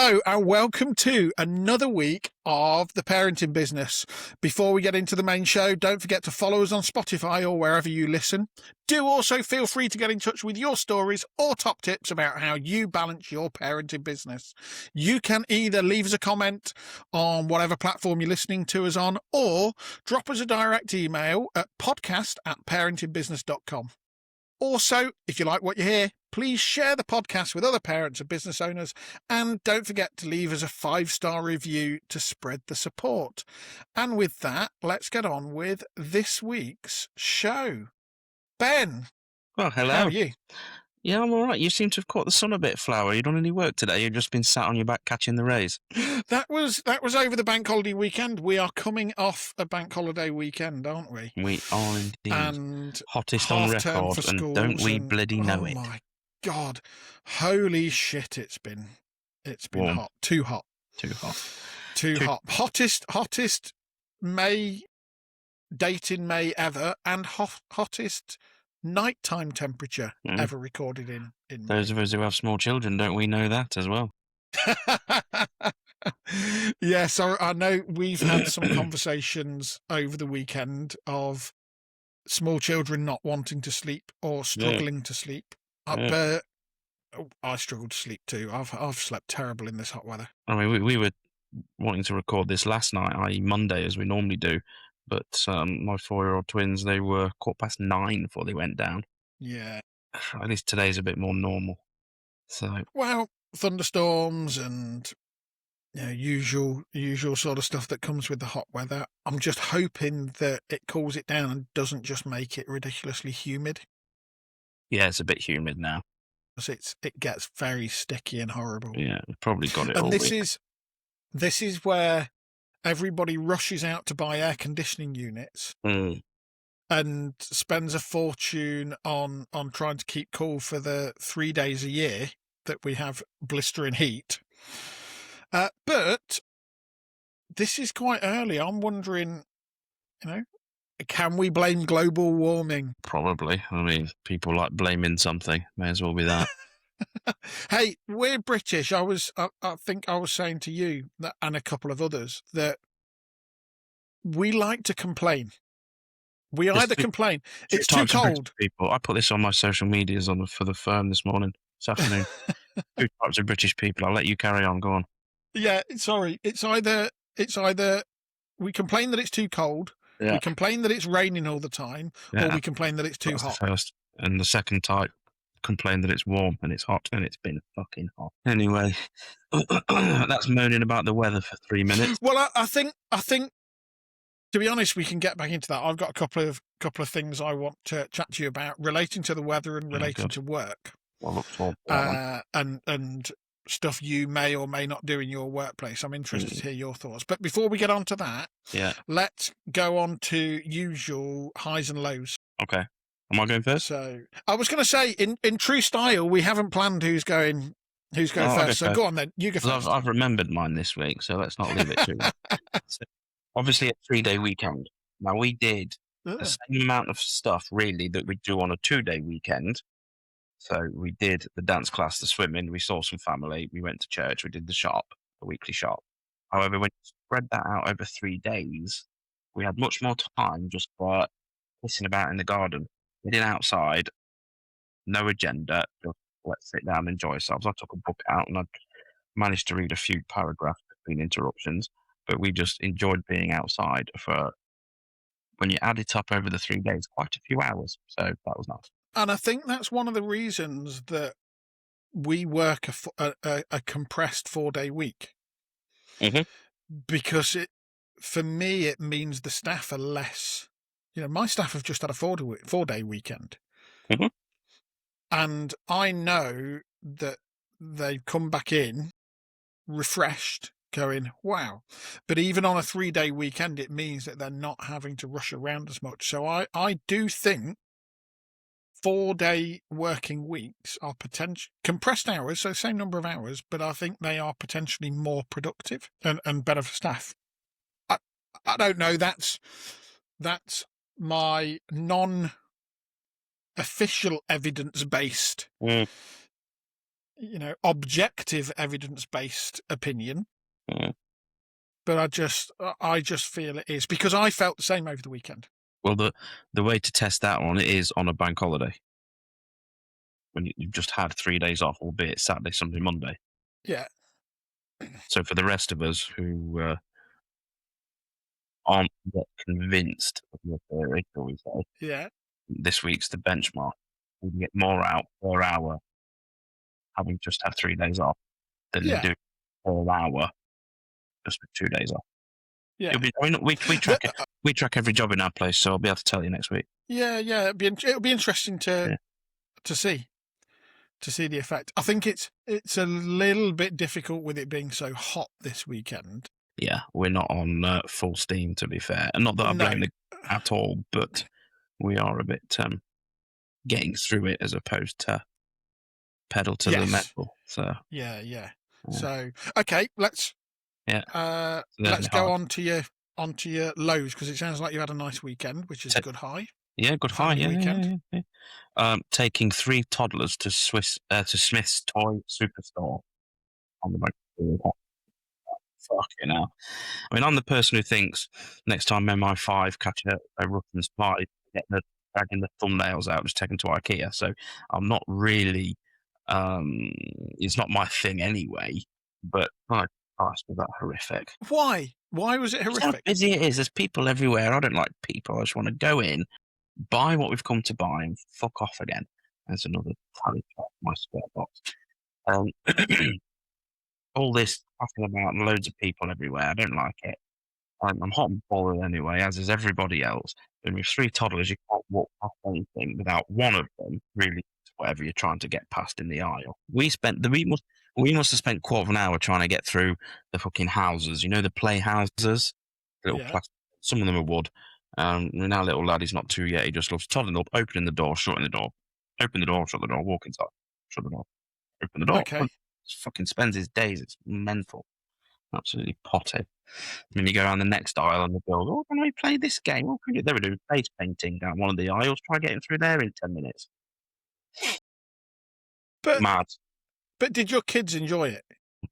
Hello and welcome to another week of The Parenting Business. Before we get into the main show, don't forget to follow us on Spotify or wherever you listen. Do also feel free to get in touch with your stories or top tips about how you balance your parenting business. You can either leave us a comment on whatever platform you're listening to us on, or drop us a direct email at podcast@parentingbusiness.com. Also, if you like what you hear, please share the podcast with other parents and business owners, and don't forget to leave us a 5-star review to spread the support. And with that, let's get on with this week's show. Ben, Well, hello. how are you? Yeah, I'm all right. You seem to have caught the sun a bit, Flower. You done any work today? You've just been sat on your back catching the rays. That was over the bank holiday weekend. We are coming off a bank holiday weekend, aren't we? We are indeed. And hottest on half-term record, for and don't we bloody know it. Oh my God. Holy shit, it's been Warm. hot. Too hot. Too hot. Too hot. Hottest May date in May ever, and hottest nighttime temperature ever recorded in May. Those of us who have small children, don't we know that as well? Yes, I know we've had some conversations over the weekend of small children not wanting to sleep or struggling to sleep. I struggle to sleep too. I've slept terrible in this hot weather. I mean, we were wanting to record this last night, i.e. Monday, as we normally do, but my 4-year-old twins, they were 9:15 before they went down. Yeah. At least today's a bit more normal. So, well, thunderstorms and usual sort of stuff that comes with the hot weather. I'm just hoping that it cools it down and doesn't just make it ridiculously humid. Yeah, it's a bit humid now. It gets very sticky and horrible. Yeah, we've probably got it and all this week. This is where everybody rushes out to buy air conditioning units and spends a fortune on trying to keep cool for the 3 days a year that we have blistering heat. But this is quite early. I'm wondering, can we blame global warming? Probably. I mean, people like blaming something. May as well be that. Hey, we're British. I think I was saying to you and a couple of others that we like to complain. We either complain it's too cold. People, I put this on my social medias for the firm this afternoon. 2 types of British people. I'll let you carry on. Go on. Yeah, sorry. It's either we complain that it's too cold, we complain that it's raining all the time, or we complain that it's too hot. The first. And the second type complain that it's warm and it's hot, and it's been fucking hot. Anyway, that's moaning about the weather for 3 minutes. Well, I think to be honest, we can get back into that. I've got a couple of things I want to chat to you about relating to the weather and relating to work. Well, look forward to that and stuff you may or may not do in your workplace. I'm interested to hear your thoughts. But before we get on to that, let's go on to usual highs and lows. Okay. Am I going first? So I was going to say, in true style, we haven't planned who's going first. So go on then. You go first. I've remembered mine this week, so let's not leave it too long. So, obviously, a 3-day weekend. Now, we did the same amount of stuff, really, that we do on a 2-day weekend. So we did the dance class, the swimming, we saw some family, we went to church, we did the weekly shop. However, when you spread that out over 3 days, we had much more time just for pissing about in the garden. We did outside, no agenda, just let's sit down and enjoy ourselves. I took a book out and I managed to read a few paragraphs between interruptions, but we just enjoyed being outside for, when you add it up over the 3 days, quite a few hours. So that was nice. And I think that's one of the reasons that we work a compressed 4-day week. Because for me, it means the staff are less. My staff have just had a 4-day weekend. And I know that they've come back in refreshed, going, wow. But even on a 3-day weekend, it means that they're not having to rush around as much. So I do think 4-day working weeks are compressed hours, so same number of hours, but I think they are potentially more productive and better for staff. I don't know. That's my non-official evidence-based objective evidence-based opinion, Yeah. but I just feel it is, because I felt the same over the weekend. Well, the way to test that one is on a bank holiday when you've just had 3 days off, albeit Saturday, Sunday, Monday. Yeah, So for the rest of us who aren't yet convinced of your theory, shall we say, yeah, this week's the benchmark. We can get more out per hour having just had 3 days off than yeah, do per hour just with 2 days off. yeah. I mean, we track The- it. We track every job in our place, so I'll be able to tell you next week. yeah, yeah. It'll be interesting to Yeah. see the effect. I think it's a little bit difficult with it being so hot this weekend. Yeah, we're not on full steam, to be fair. And not that I blame No, the at all, but we are a bit getting through it as opposed to pedal to the yes, metal. So yeah, yeah. yeah, So okay, let's yeah. There's let's my go heart. on to your lows, because it sounds like you had a nice weekend, which is a good high. Yeah, good high. Family Yeah, weekend. taking 3 toddlers to Smith's Toy Superstore on the bike. Fucking hell. I mean, I'm the person who thinks next time MI5 catch a Russian spy, dragging the thumbnails out, just take them to IKEA. So I'm not really, it's not my thing anyway. But my Christ, was that horrific. Why? Why was it Just how horrific? busy it is. There's people everywhere. I don't like people. I just want to go in, buy what we've come to buy, and fuck off again. There's another tally chart in my spare box. All this talking about loads of people everywhere. I don't like it. I'm hot and bothered anyway, as is everybody else. And with 3 toddlers, you can't walk past anything without one of them really whatever you're trying to get past in the aisle. We must have spent quarter of an hour trying to get through the fucking houses. You know, the play houses, little Yeah. plastic. Some of them are wood. And our little lad, he's not 2 yet. He just loves toddling up, opening the door, shutting the door, open the door, shut the door, walk inside, shut the door, open the door. Okay. Just fucking spends his days. It's mental. Absolutely potted. When you go around the next aisle and the build, oh, can we play this game? Oh, they were doing face painting down one of the aisles. Try getting through there in 10 minutes. But Mad. did your kids enjoy it?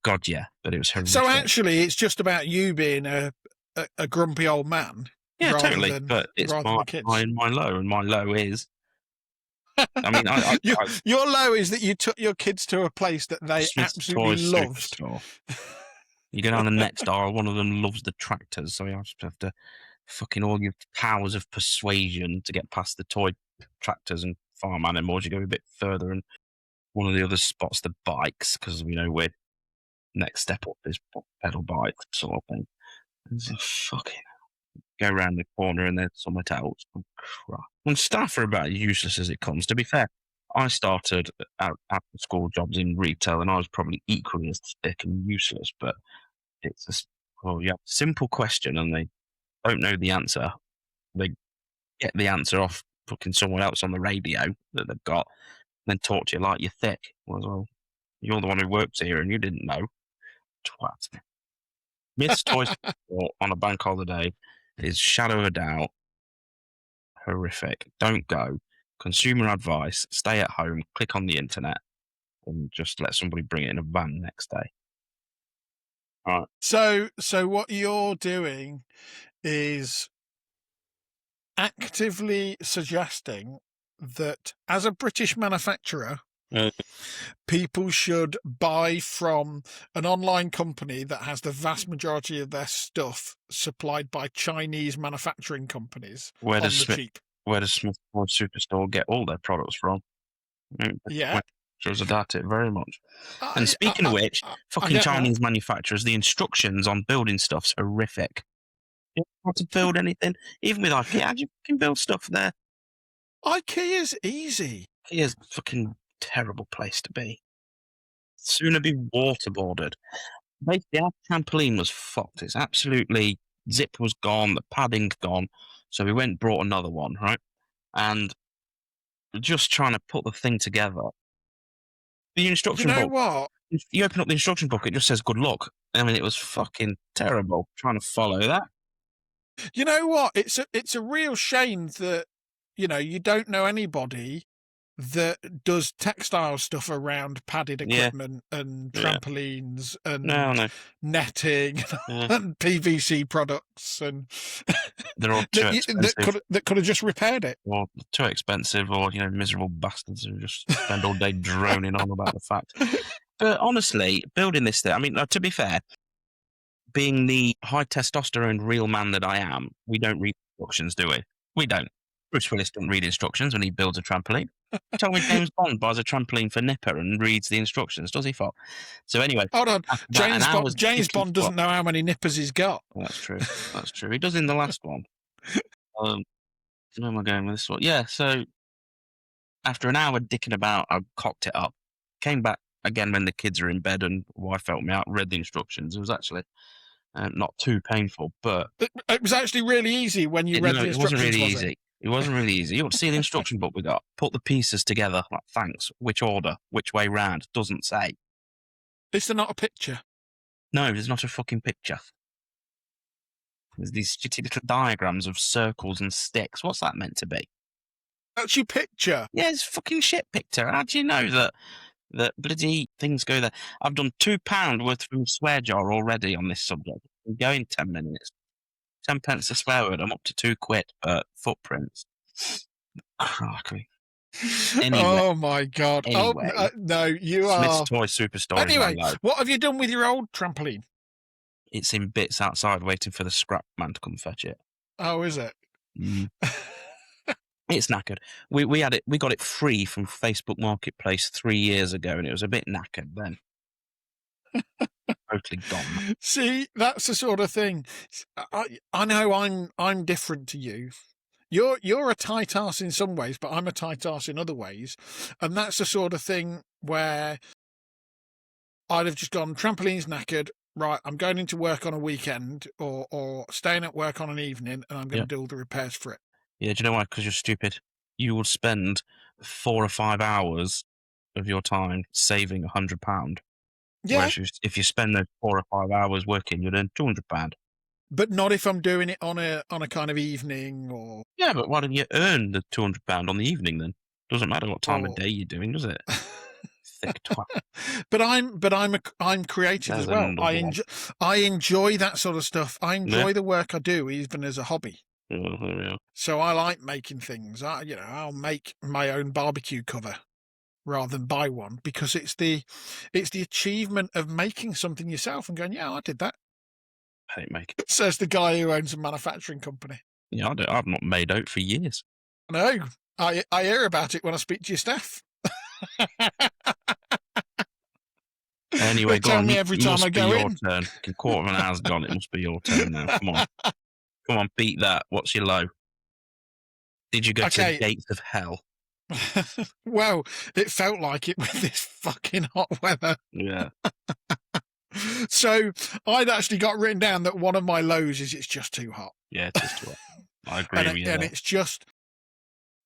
God, yeah. But it was horrific. So actually, it's just about you being a grumpy old man. Yeah, rather totally. than, But it's rather than the kids. my low, and my low is. I mean, your low is that you took your kids to a place that they Smith's absolutely Toys loved. Superstore. You go down the next aisle, one of them loves the tractors, so you have to fucking all your powers of persuasion to get past the toy tractors and farm animals. You go a bit further, and one of the others spots the bikes, because we know we're next step up is pedal bikes sort of thing. And so, fucking go around the corner and there's something else. Oh, crap. And staff are about as useless as it comes. To be fair, I started out after school jobs in retail, and I was probably equally as thick and useless. But it's a simple question, and they don't know the answer. They get the answer off fucking someone else on the radio that they've got, and then talk to you like you're thick. Well, you're the one who works here, and you didn't know. Twat. Miss Toy Store on a bank holiday is shadow of a doubt horrific. Don't go. Consumer advice: stay at home, click on the internet, and just let somebody bring it in a van next day. All right. So what you're doing is actively suggesting that as a British manufacturer, people should buy from an online company that has the vast majority of their stuff supplied by Chinese manufacturing companies Where on the does cheap. Where does Smith Toy Superstore get all their products from? Yeah. Shows I doubt it very much. And speaking of which, fucking Chinese manufacturers, the instructions on building stuff's horrific. You don't know how to build anything, even with IKEA. You can build stuff there. IKEA's easy. IKEA's a fucking terrible place to be. Sooner be waterboarded. Basically, our trampoline was fucked. It's absolutely, zip was gone, the padding's gone. So we went and brought another one, right? And just trying to put the thing together. The instruction book. You know what? You open up the instruction book, it just says good luck. I mean, it was fucking terrible trying to follow that. You know what? It's a real shame that, you don't know anybody that does textile stuff around padded Yeah. equipment and Yeah. trampolines No, and no. netting Yeah. and PVC products and They're all too expensive. that could have just repaired it. Or too expensive, or miserable bastards who just spend all day droning on about the fact. But honestly, building this thing, I mean, to be fair, being the high testosterone real man that I am, we don't read instructions, do we? We don't. Bruce Willis doesn't read instructions when he builds a trampoline. Tell me James Bond buys a trampoline for Nipper and reads the instructions, does he, Fop? So anyway, Hold on, after that, James Bond doesn't know how many nippers he's got. Well, that's true. That's true. He does in the last one. Where am I going with this one? Yeah, so after an hour dicking about, I cocked it up. Came back again when the kids are in bed and wife helped me out, read the instructions. It was actually not too painful, but It was actually really easy when you read the instructions. It wasn't really easy. It wasn't really easy. You want to see the instruction book we got? Put the pieces together. Like, thanks. Which order? Which way round? Doesn't say. Is there not a picture? No, there's not a fucking picture. There's these shitty little diagrams of circles and sticks. What's that meant to be? That's your picture. Yeah, it's a fucking shit picture. How do you know that bloody things go there? I've done £2 worth from swear jar already on this subject. I'm going 10 minutes. 10 pence a swear word. I'm up to £2 per footprints. Crikey. Anyway, oh my God. Anyway, no, you Smith's are. Toy Superstore. Anyway, what have you done with your old trampoline? It's in bits outside waiting for the scrap man to come fetch it. Oh, is it? Mm. It's knackered. We had it. We got it free from Facebook Marketplace 3 years ago, and it was a bit knackered then. Totally gone. See, that's the sort of thing. I know I'm different to you. You're a tight ass in some ways, but I'm a tight ass in other ways, and that's the sort of thing where I'd have just gone trampoline's knackered. Right, I'm going into work on a weekend or staying at work on an evening, and I'm going to do all the repairs for it. Yeah, do you know why? Because you're stupid. You will spend 4 or 5 hours of your time saving £100. Yeah. Whereas if you spend those 4 or 5 hours working, you'd earn £200. But not if I'm doing it on a kind of evening or. Yeah, but why don't you earn the £200 on the evening then? Doesn't matter what time of day you're doing, does it? Thick twat. But I'm creative as well. I enjoy that sort of stuff. I enjoy the work I do, even as a hobby. Yeah. So I like making things. I'll make my own barbecue cover rather than buy one, because it's the achievement of making something yourself and going, yeah, I did that. I hate making. Says the guy who owns a manufacturing company. Yeah, I've not made out for years. No, I hear about it when I speak to your staff. Anyway, go on. Every time I go in. Turn. A quarter of an hour's gone. It must be your turn now. Come on, beat that. What's your low? Did you go to the gates of hell? Well, it felt like it with this fucking hot weather. Yeah. So I'd actually got written down that one of my lows is it's just too hot. Yeah, it is too hot. I agree with you. And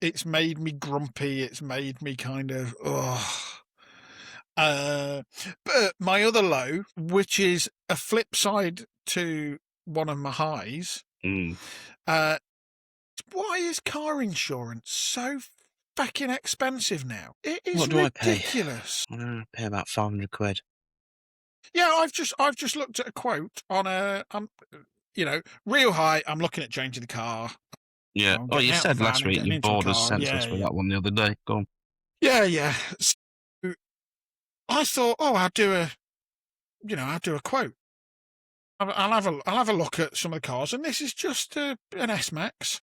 it's made me grumpy. It's made me kind of, but my other low, which is a flip side to one of my highs, why is car insurance so fucking expensive now? It is ridiculous. I pay about £500. Yeah, I've just looked at a quote on real high. I'm looking at changing the car. Yeah. Oh, you said last week you bored us senseless with that one the other day. Go on. Yeah. So I thought, I'll do a quote. I'll have a look at some of the cars, and this is just an S-Max.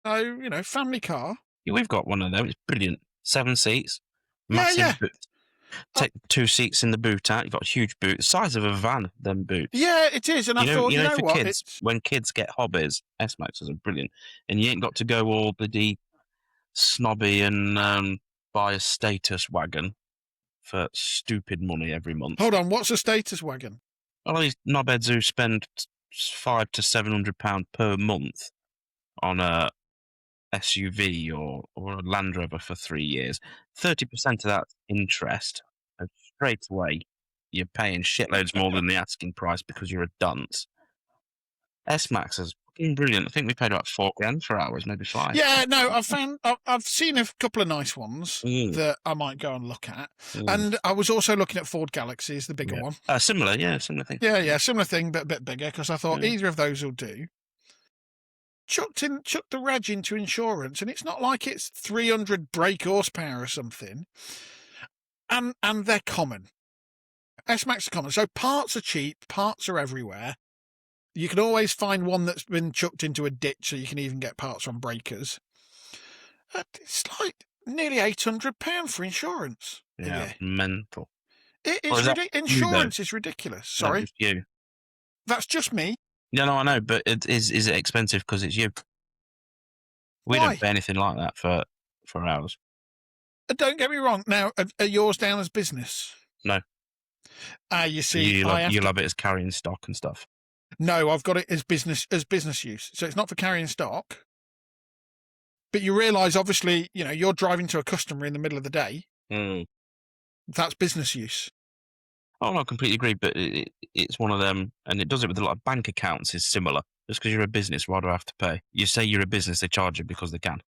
So, family car. Yeah, we've got one of them. It's brilliant. 7 seats. Massive boot. Take 2 seats in the boot out. You've got a huge boot, the size of a van, them boots. Yeah, it is. And I thought, you know for what? Kids, when kids get hobbies, S-Maxes are brilliant. And you ain't got to go all bloody snobby and buy a status wagon for stupid money every month. Hold on, what's a status wagon? All these knobheads who spend £500 to £700 per month on a SUV or a Land Rover for 3 years, 30% of that's interest, and straight away you're paying shitloads more than the asking price because you're a dunce. S-Maxes fucking brilliant. I think we paid about $4,000 for ours, maybe 5. Yeah, no, I've seen a couple of nice ones Mm. that I might go and look at. Mm. And I was also looking at Ford Galaxies, the bigger Yeah. one. Similar thing. Yeah, similar thing, but a bit bigger, because I thought Yeah. either of those will do. Chucked the reg into insurance, and it's not like it's 300 brake horsepower or something. And they're common. S-Max are common. So parts are cheap, parts are everywhere. You can always find one that's been chucked into a ditch, so you can even get parts from breakers. It's like nearly £800 for insurance. Yeah, mental. It is insurance is ridiculous. Sorry, just you. That's just me. Yeah, no, I know, but is it expensive because it's you? We Why? don't pay anything like that for ours. Don't get me wrong. Now, are yours down as business? No. You see, you'll have it as carrying stock and stuff. No, I've got it as business use. So it's not for carrying stock. But you realise, obviously, you're driving to a customer in the middle of the day. Mm. That's business use. Oh, no, I completely agree. But it's one of them, and it does it with a lot of bank accounts. Is similar. Just because you're a business, why do I have to pay? You say you're a business, they charge you because they can.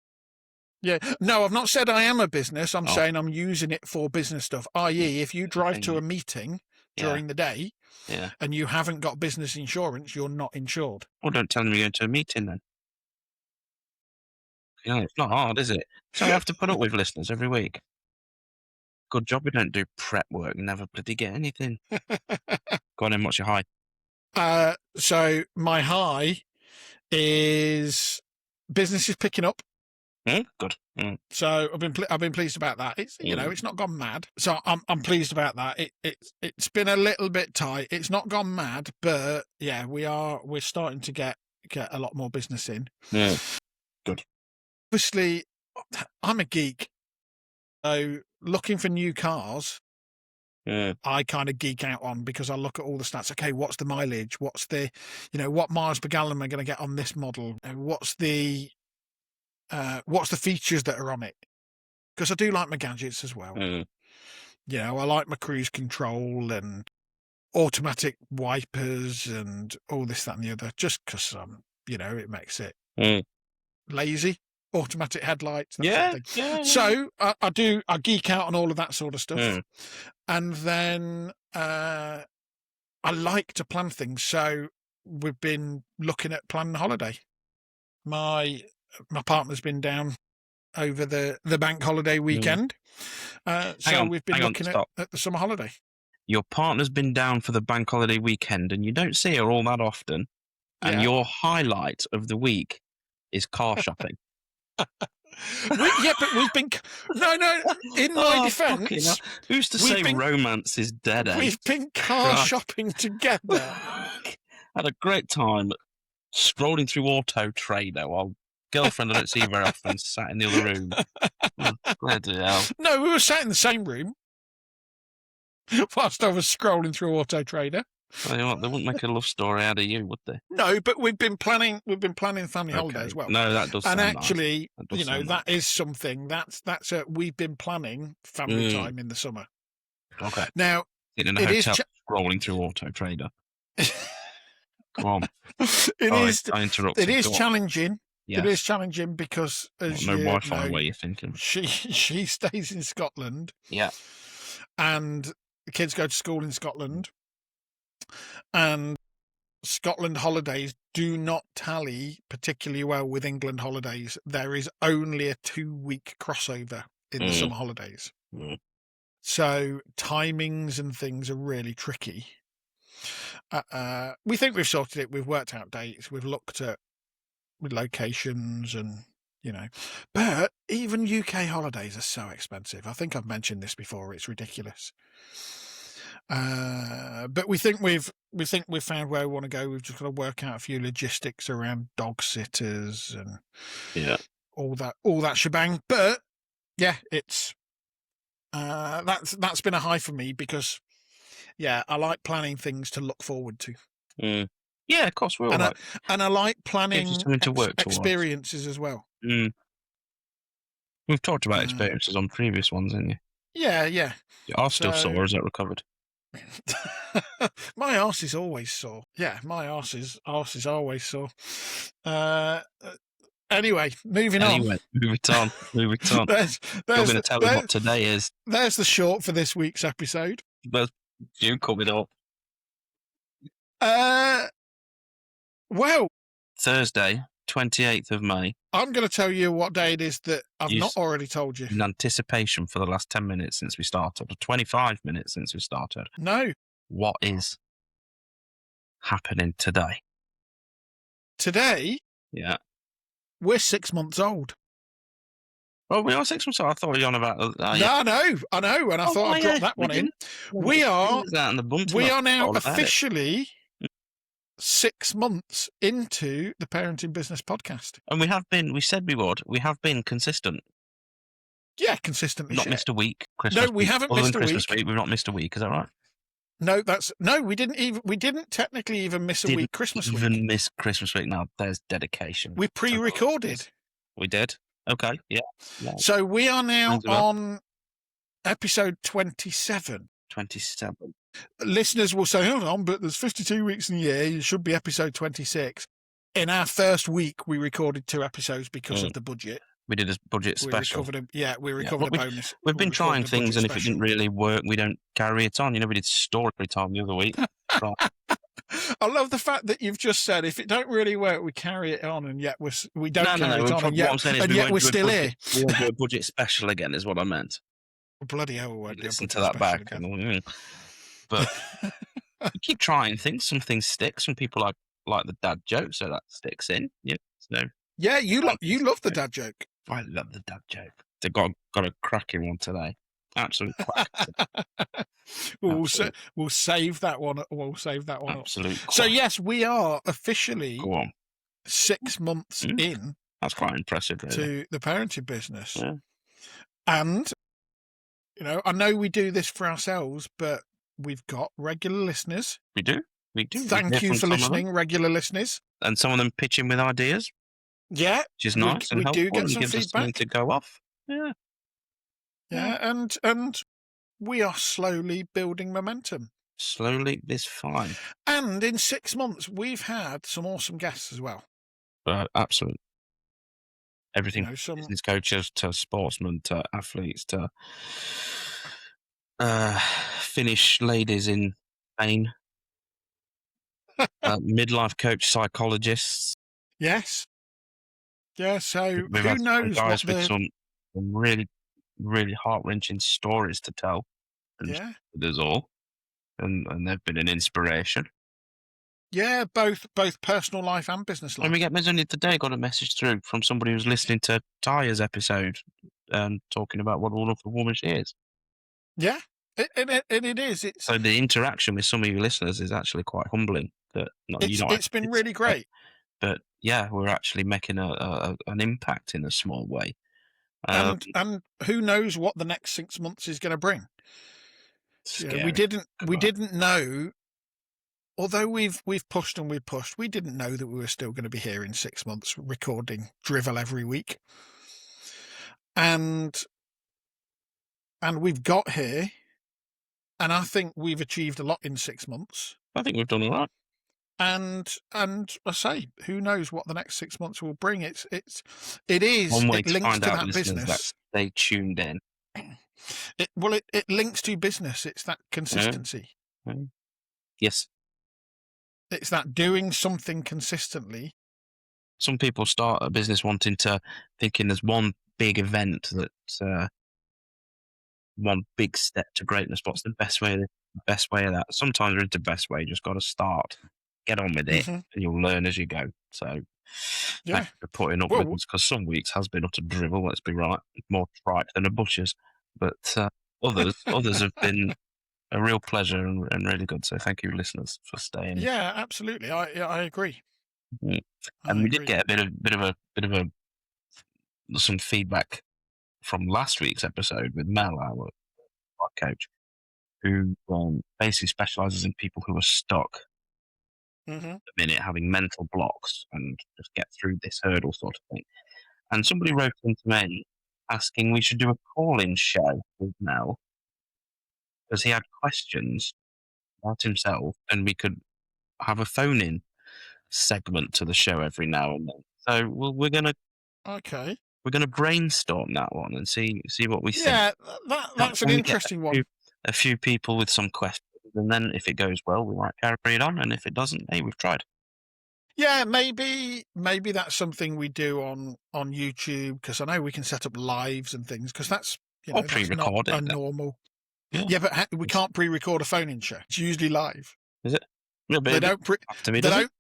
Yeah. No, I've not said I am a business. I'm saying I'm using it for business stuff. I.e., if you drive to a meeting during the day and you haven't got business insurance, you're not insured. Well, don't tell them you're going to a meeting then. It's not hard, is it? So I have to put up with listeners every week. Good job we don't do prep work. Never bloody get anything. Go on in, what's your high? So my high is business is picking up. Good. So I've been pleased about that. It's it's not gone mad. So I'm pleased about that. It's been a little bit tight. It's not gone mad, but yeah, we're starting to get a lot more business in. Yeah. Good. Obviously, I'm a geek. So looking for new cars, I kind of geek out on, because I look at all the stats. Okay, what's the mileage? What's the, what miles per gallon am I going to get on this model? What's the features that are on it? Because I do like my gadgets as well. I like my cruise control and automatic wipers and all this, that, and the other. Just because it makes it lazy. Automatic headlights, that sort of thing. Yeah. So I geek out on all of that sort of stuff. And then I like to plan things. So we've been looking at planning a holiday. My partner's been down over the bank holiday weekend. We've been looking at the summer holiday. Your partner's been down for the bank holiday weekend, and you don't see her all that often. And your highlight of the week is car shopping. But we've been... No, in my defence... Who's to say romance is dead, eh? We've been car shopping together. Had a great time scrolling through Auto Trader while girlfriend I don't see very often sat in the other room. Bloody hell. No, we were sat in the same room whilst I was scrolling through Auto Trader. Well, you know what, they wouldn't make a love story out of you, would they? No, but we've been planning family holiday as well. No, that does sound nice. And actually, that is something we've been planning family time in the summer. Okay. Now, in a hotel scrolling through Auto Trader. Come on. I interrupted. It is challenging. Yes. It is challenging because, as no Wi-Fi where you're thinking. She stays in Scotland. Yeah. And the kids go to school in Scotland. And Scotland holidays do not tally particularly well with England holidays. There is only a 2-week crossover in the summer holidays. So timings and things are really tricky. We think we've sorted it. We've worked out dates. We've looked at locations and, but even UK holidays are so expensive. I think I've mentioned this before. It's ridiculous. But we think we've found where we want to go. We've just got to work out a few logistics around dog sitters and all that shebang. But yeah, it's that's been a high for me because I like planning things to look forward to. Yeah, of course we all like. And I like planning experiences as well. We've talked about experiences on previous ones, haven't you? Yeah. You are still sore, is that recovered? My arse is always sore. Yeah, my arse is always sore. Anyway, moving on. Anyway, move it on. You're You're going to tell us what today is. There's the short for this week's episode. But you coming up. Well, Thursday, 28th of May. I'm going to tell you what day it is that I've not already told you. In anticipation for the last 10 minutes since we started, or 25 minutes since we started. No. What is happening today? Today? Yeah. We're 6 months old. Oh, we are 6 months old. I thought we were on about... yeah. I know, and I thought I'd drop that one in. We are now officially 6 months into the Parenting Business podcast. And we said we would. We have been consistent. Yeah, consistently. Not missed a week. Christmas no, we week. haven't Other missed than a Christmas week. We've not missed a week. Is that right? No, we didn't technically even miss a week Christmas week. Even miss Christmas week. Now, there's dedication. We pre-recorded. We did? Okay, yeah. So we are now on episode 27. 27. Listeners will say, hold on, but there's 52 weeks in the year. It should be episode 26. In our first week, we recorded 2 episodes because of the budget. We did a budget special. We recovered a bonus. We've been trying things, and if it didn't really work, we don't carry it on. We did story time the other week. I love the fact that you've just said, if it don't really work, we carry it on, and yet we don't carry it on, and yet we're still here. We won't do a budget special again, is what I meant. Bloody hell, we won't listen to that back. But we keep trying things. Some things stick. Some people like the dad joke, so that sticks in. Yeah, so you love the dad joke. I love the dad joke. They got a cracking one today. Absolute crack. We'll save that one. We'll save that one. Absolute. So yes, we are officially 6 months in. That's quite impressive, really. To the parenting business. Yeah. And I know we do this for ourselves, but we've got regular listeners. We do. Thank you for listening, regular listeners. And some of them pitch in with ideas. Yeah, which is nice and helpful. We do get some feedback to go off. Yeah, and we are slowly building momentum. Slowly, it's fine. And in 6 months, we've had some awesome guests as well. Absolutely. Everything from business coaches to sportsmen to athletes to Finnish ladies in Spain, midlife coach psychologists. Yes. Yeah, so we've who knows guys with some really, really heart-wrenching stories to tell. And there's all. And they've been an inspiration. Yeah, both personal life and business life. And we only today got a message through from somebody who was listening to Tyre's episode and talking about what a wonderful woman she is. Yeah, it is. So the interaction with some of your listeners is actually quite humbling. It's been really great. But yeah, we're actually making an impact in a small way. And who knows what the next 6 months is going to bring? We didn't know. Although we've pushed and we've pushed, we didn't know that we were still going to be here in 6 months recording drivel every week. And we've got here, and I think we've achieved a lot in 6 months. I think we've done a lot. And I say, who knows what the next 6 months will bring? It links to that business. That stay tuned in. It links to business. It's that consistency. Yes. It's that doing something consistently. Some people start a business thinking there's one big event that one big step to greatness. What's the best way of that? Sometimes there is the best way. You just got to start, get on with it, and you'll learn as you go. So thanks for putting up with us, because some weeks has been utter drivel. Let's be right, more tripe than a butcher's, but others have been a real pleasure and really good. So thank you, listeners, for staying. Yeah, absolutely. I agree. And we did get a bit of some feedback from last week's episode with Mel, our coach, who basically specialises in people who are stuck at the minute, having mental blocks and just get through this hurdle sort of thing. And somebody wrote into me asking we should do a call-in show with Mel, because he had questions about himself, and we could have a phone-in segment to the show every now and then. So Okay. we're gonna brainstorm that one and see what we think. Yeah, that's an Can we get interesting one. a few people with some questions, and then if it goes well, we might carry it on, and if it doesn't, hey, we've tried. Yeah, maybe that's something we do on YouTube, because I know we can set up lives and things, because that's, Or that's not pre-record a it. normal. Yeah. Yeah, but we can't pre-record a phone-in show. It's usually live. Is it? Yeah, but They don't have to be, does it?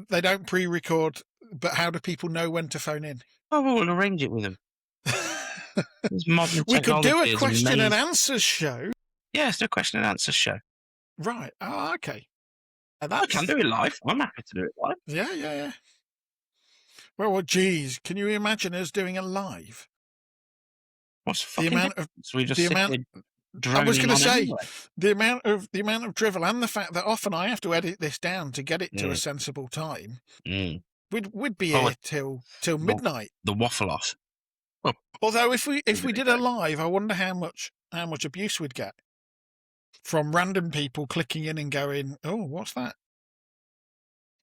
they don't pre-record. But how do people know when to phone in? Oh, we'll arrange it with them. This modern We could do technology a is question and amazing. answers show. Yeah, it's a question and answer show. Right. Oh, okay. I can do it live. I'm happy to do it live. Yeah. Well, geez, can you imagine us doing a live? What's the The fucking amount of difference? We just the sit amount. here I was droning going to on say anyway. the amount of drivel, and the fact that often I have to edit this down to get it to a Mm. sensible time. Mm. We'd be Oh, here till midnight. The waffle off. Oh, Although if we give it a did a go. live, I wonder how much abuse we'd get from random people clicking in and going, "Oh, what's that?"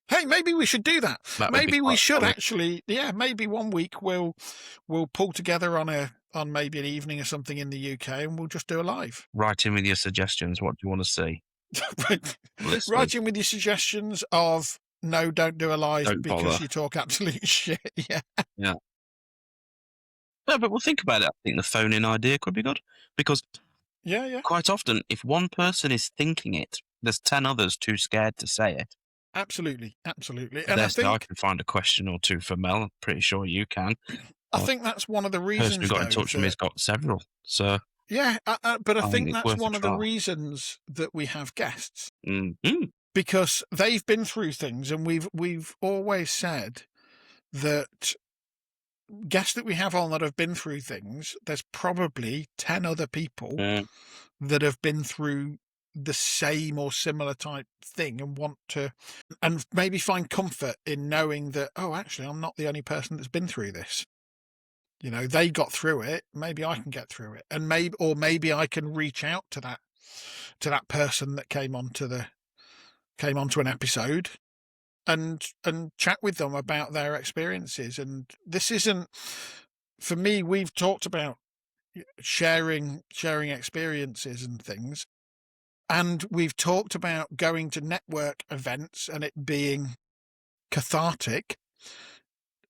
Hey, maybe we should do that. That would be Maybe we quite should funny. actually. Yeah, maybe one week we'll pull together on maybe an evening or something in the UK, and we'll just do a live. Write in with your suggestions. What do you want to see? Listeners. Write in with your suggestions of no, don't do a live Don't because bother. you talk absolute shit. Yeah. No, but we'll think about it. I think the phone-in idea could be good because Yeah. quite often, if one person is thinking it, there's 10 others too scared to say it. Absolutely. And I I think can find a question or two for Mel. I'm pretty sure you can. that's one of the The person reasons, who got in though, touch with me has got several. So yeah, but I I think think it's that's worth a one of the try. reasons that we have guests, Mm-hmm. because they've been through things, and we've always said that guests that we have on that have been through things, there's probably 10 other people that have been through the same or similar type thing and want to, and maybe find comfort in knowing that, oh, actually, I'm not the only person that's been through this. They got through it. Maybe I can get through it, and maybe I can reach out to that person that came onto an episode and chat with them about their experiences. And this isn't, for me, we've talked about sharing experiences and things, and we've talked about going to network events and it being cathartic,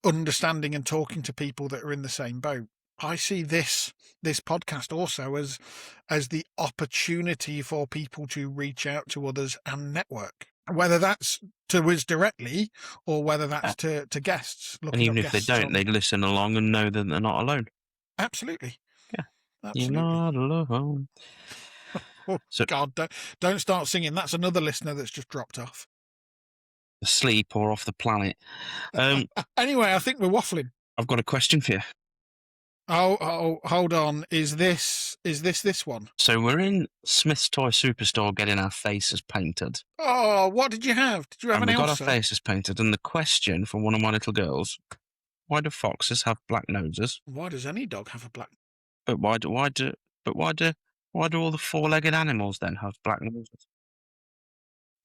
understanding and talking to people that are in the same boat. I see this podcast also as the opportunity for people to reach out to others and network, whether that's to us directly or whether that's to guests. And even if they guests don't, they listen along and know that they're not alone. Absolutely. Yeah. Absolutely. You're not alone. Oh, So, God, don't start singing. That's another listener that's just dropped off. asleep or off the planet. Anyway, I think we're waffling. I've got a question for you. Oh, hold on. Is this one? So we're in Smith's Toy Superstore getting our faces painted. Oh, what did you have? Did you have And an we got our Elsa? faces painted. And the question from one of my little girls: why do foxes have black noses? Why does any dog have a black? But why do all the four-legged animals then have black noses?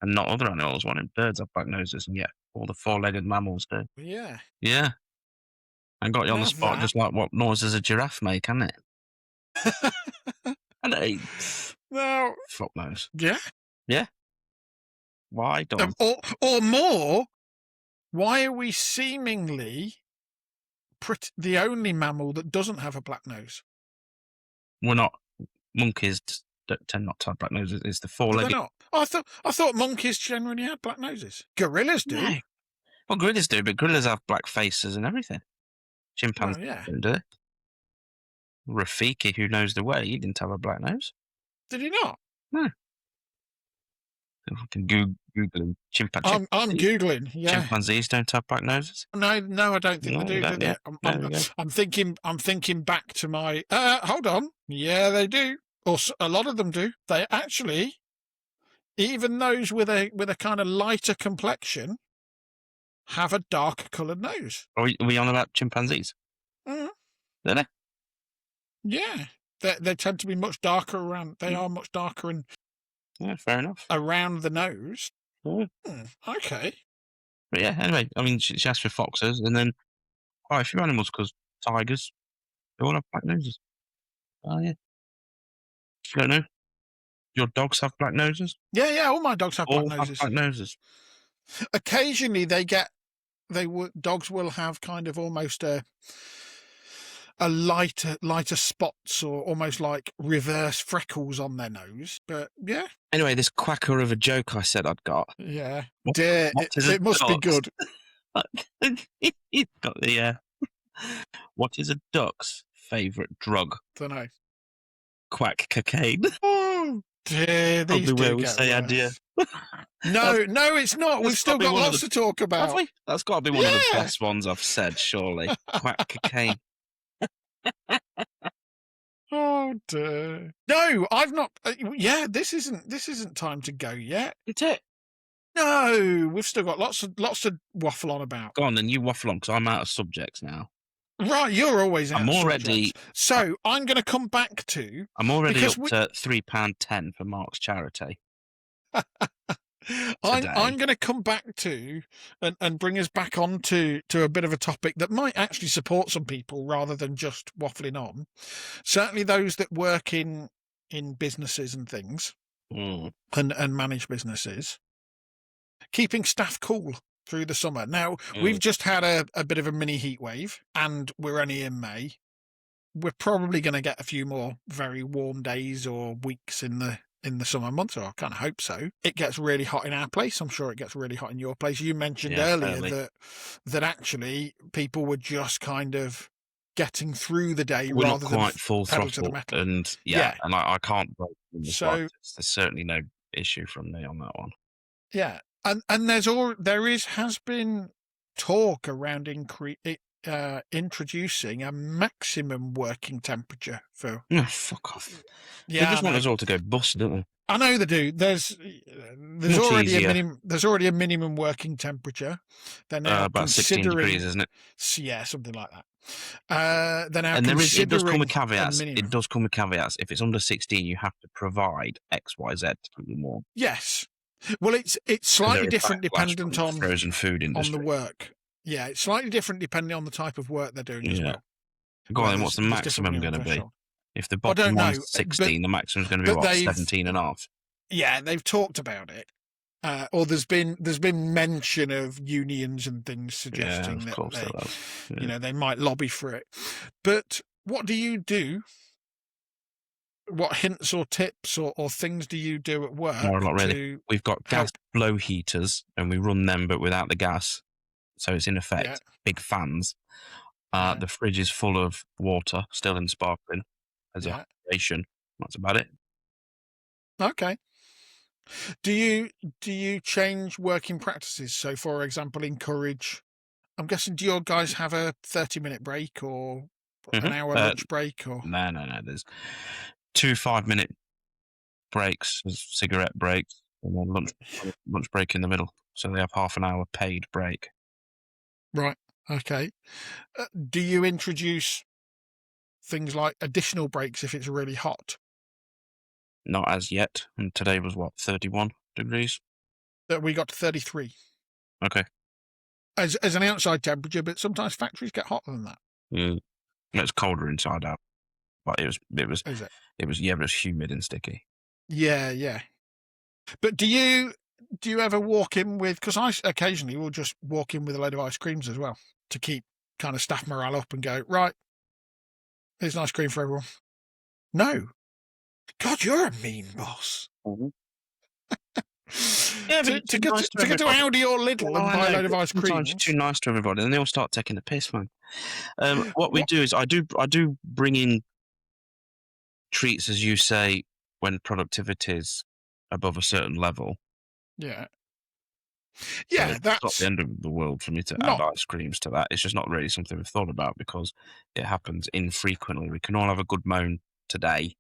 And not other animals. Why don't birds have black noses? And yet all the four-legged mammals do. Yeah. Yeah. I got you on Now the spot, that- just like what noise does a giraffe make, can it? And Now, fuck knows. yeah. Yeah. Why don't Or more, why are we seemingly the only mammal that doesn't have a black nose? we're not monkeys that tend not to have black noses? It's the Are they four-legged. not? I thought monkeys generally had black noses. Gorillas do. No. Well, gorillas do, but gorillas have black faces and everything. Chimpanzees Well, yeah. don't, do they? Rafiki, who knows the way, he didn't have a black nose. Did he not? No. I can Google chimpanzees. I'm googling. Yeah. Chimpanzees don't have black noses. No, I don't think No, they do. don't, Do yeah. they? There we go. I'm thinking back to my. Hold on. Yeah, they do. Or a lot of them do. They actually, even those with a kind of lighter complexion, have a darker coloured nose. Are we on about chimpanzees? Mm, Don't they? yeah, they tend to be much darker around. They are much darker and Yeah, fair enough. around the nose. Yeah. Okay. But yeah, anyway, I mean, she asked for foxes, and then quite a few animals, because tigers, they all have black noses. Oh, yeah. You don't know? Your dogs have black noses? Yeah, yeah. All my dogs have black All have noses. black noses. Occasionally, dogs will have kind of almost a lighter spots, or almost like reverse freckles on their nose. But yeah, Anyway, this quacker of a joke I said I'd got. yeah. What, Dear, what is a it must be duck's? good. He's got the. What is a duck's favourite drug? Don't know. Quack cocaine. Oh dear, these Probably where do we get say worse. adieu. No, it's not. We've That's still gotta be got one of lots to talk about. Have we? That's got to be one of the Yeah. best ones I've said, surely. Quack cocaine. Oh dear. No, I've not. Yeah, this isn't time to go yet. It's it. No, we've still got lots to waffle on about. Go on, then you waffle on, because I'm out of subjects now. Right, you're always out I'm of already. subjects. So I'm going to come back to. I'm already because up to £3.10 for Mark's charity. I'm going to come back to and bring us back on to a bit of a topic that might actually support some people rather than just waffling on. Certainly those that work in businesses and things and manage businesses. Keeping staff cool through the summer. Now, we've just had a bit of a mini heat wave, and we're only in May. We're probably going to get a few more very warm days or weeks in the summer months, or I kind of hope so. It gets really hot in our place. I'm sure it gets really hot in your place. You mentioned earlier that actually people were just kind of getting through the day We're rather not quite than full pedal to the throttle, metal. and and I can't break in the slightest. There's certainly no issue from me on that one. Yeah, and has been talk around introducing a maximum working temperature for. Oh, fuck off. Yeah, they just want us all to go bust, don't they? I know they do. There's already a minimum. There's already a minimum working temperature. They're now about 16 degrees, isn't it? Yeah, something like that. They're now and it does come with caveats. It does come with caveats. If it's under 16, you have to provide X, Y, Z to keep them warm. Yes. Well, it's slightly different dependent on frozen food industry. on the work. Yeah, it's slightly different depending on the type of work they're doing as well. Go on, then what's the maximum going to be? If the bottom one's 16, the maximum is going to be what, 17 and a half? Yeah, they've talked about it. Or there's been mention of unions and things suggesting that they might lobby for it. But what do you do? What hints or tips or things do you do at work? No, not really. We've got gas blow heaters, and we run them, but without the gas. So it's in effect big fans. The fridge is full of water, still in sparkling, as a hydration. That's about it. Okay. Do you change working practices? So, for example, encourage. I'm guessing, do your guys have a 30-minute break or an hour lunch break? Or no. There's 2 5-minute breaks, cigarette breaks, and then lunch break in the middle. So they have half an hour paid break. Right. Okay. Do you introduce things like additional breaks if it's really hot? Not as yet. And today was what, 31 degrees? We got to 33. Okay. As an outside temperature, but sometimes factories get hotter than that. It's colder inside out, but it was Is it? It was humid and sticky. Yeah. But do you ever walk in with? Because I occasionally will just walk in with a load of ice creams as well to keep kind of staff morale up and go, right, here's an ice cream for everyone. No. God, you're a mean boss. Mm-hmm. to get to Audi or Lidl and buy a load of ice creams. Sometimes you're too nice to everybody, and they all start taking the piss, man. What we do is I do bring in treats, as you say, when productivity is above a certain level. Yeah. So that's not the end of the world for me to add ice creams to that. It's just not really something we've thought about because it happens infrequently. We can all have a good moan today.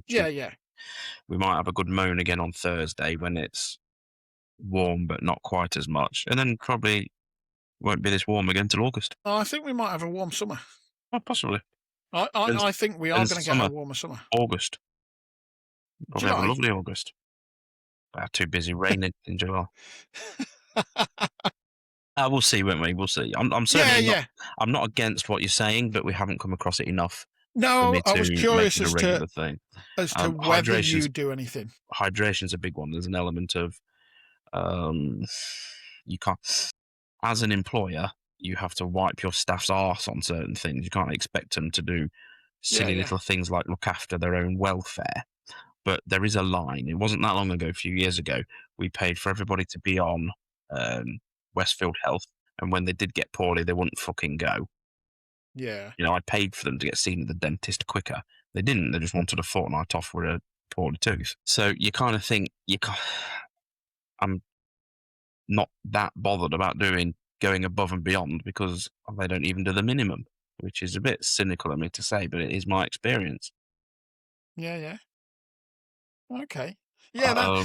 Yeah. We might have a good moan again on Thursday when it's warm but not quite as much, and then probably won't be this warm again till August. I think we might have a warm summer. Oh, possibly. I think we are going to get a warmer summer. August. Probably have a lovely August. Too busy raining in July. We'll see, won't we? We'll see. I'm Yeah, certainly not. yeah. I'm not against what you're saying, but we haven't come across it enough for No, me I was to make curious it a regular thing. as to whether you do anything. Hydration's a big one. There's an element of you can't, as an employer, you have to wipe your staff's arse on certain things. You can't expect them to do Yeah, silly yeah. little things like look after their own welfare. But there is a line. It wasn't that long ago, a few years ago, we paid for everybody to be on Westfield Health, and when they did get poorly, they wouldn't fucking go. Yeah. You know, I paid for them to get seen at the dentist quicker. They didn't. They just wanted a fortnight off with a poorly tooth. So you kind of think I'm not that bothered about going above and beyond because they don't even do the minimum, which is a bit cynical of me to say, but it is my experience. Yeah, yeah. Okay. Yeah,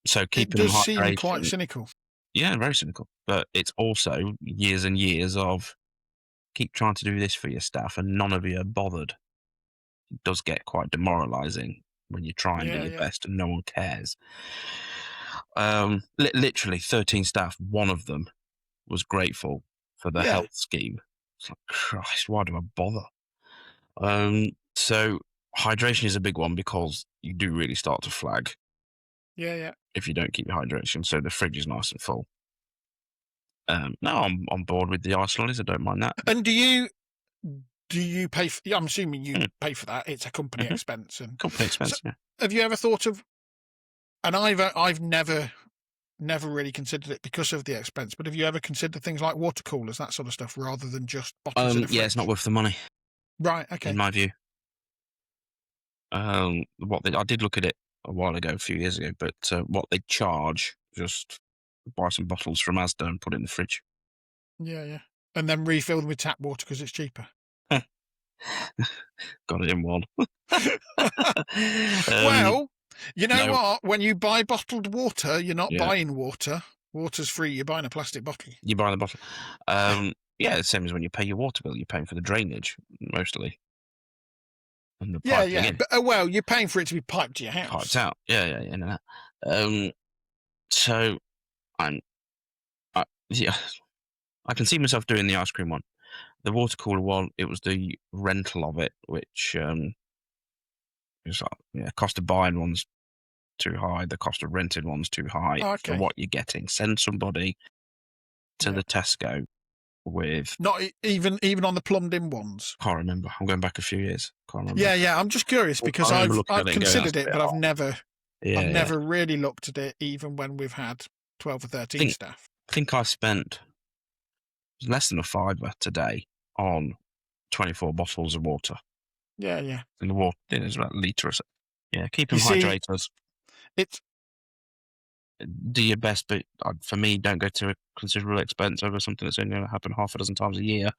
So it keeping them does seem quite hydrated, cynical. yeah, very cynical. But it's also years and years of keep trying to do this for your staff, and none of you are bothered. It does get quite demoralising when you try and do Yeah, your yeah. best and no one cares. Literally 13 staff, one of them was grateful for the Yeah. health scheme. It's like, Christ, why do I bother? So hydration is a big one because you do really start to flag Yeah, yeah. if you don't keep your hydration. So the fridge is nice and full. No, I'm on board with the ice lollies. I don't mind that. And do you pay for, I'm assuming you Mm. pay for that. It's a company Mhm. expense. And Company so expense, yeah. have you ever thought of, and I've never really considered it because of the expense, but have you ever considered things like water coolers, that sort of stuff, rather than just bottles in a fridge? Yeah, it's not worth the money, Right, in okay. my view. I did look at it a while ago, a few years ago, but what they charge, just buy some bottles from Asda and put it in the fridge. Yeah, yeah. And then refill them with tap water because it's cheaper. Got it in one. Well, you know no, what? When you buy bottled water, you're not Yeah. buying water. Water's free. You're buying a plastic bottle. You buy the bottle. Yeah, the same as when you pay your water bill. You're paying for the drainage, mostly. And the Yeah, piping yeah. in. But well, you're paying for it to be piped to your house. Pipes out. Yeah, in and out. So yeah, I can see myself doing the ice cream one. The water cooler one, it was the rental of it, which is cost of buying one's too high, the cost of renting one's too high for Okay. what you're getting. Send somebody to Yeah. the Tesco with. Not even on the plumbed-in ones. Can't remember. I'm going back a few years. Can't remember. Yeah, yeah. I'm just curious because I remember I've looking at it and going, considered "That's a it, bit but I've hot." never really looked at it, even when we've had 12 or 13 staff. I think I spent less than a fiver today on 24 bottles of water. Yeah, yeah. And the water is about a litre or so. Yeah, keep them You see, hydrated. it's Do your best, but for me, don't go to a considerable expense over something that's only going to happen half a dozen times a year.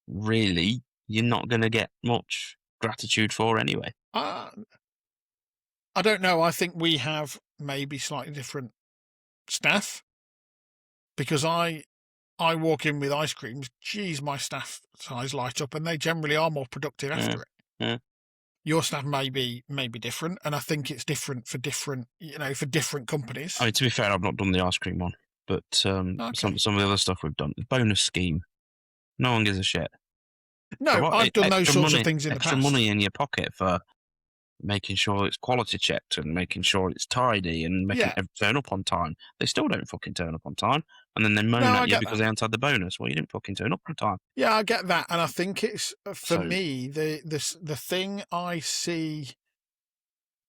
Really, you're not going to get much gratitude for anyway. I don't know. I think we have maybe slightly different staff because I walk in with ice creams. Geez, my staff eyes light up, and they generally are more productive after it. Yeah. Your staff may be different, and I think it's different for different companies. I mean, to be fair, I've not done the ice cream one, but some of the other stuff we've done. The bonus scheme, no one gives a shit. No, I've done those sorts of things in the past. Extra money in your pocket for making sure it's quality checked and making sure it's tidy and making it turn up on time. They still don't fucking turn up on time, and then they moan at you because they haven't had the bonus. Well, you didn't fucking turn up on time. Yeah, I get that, and I think it's for me the thing I see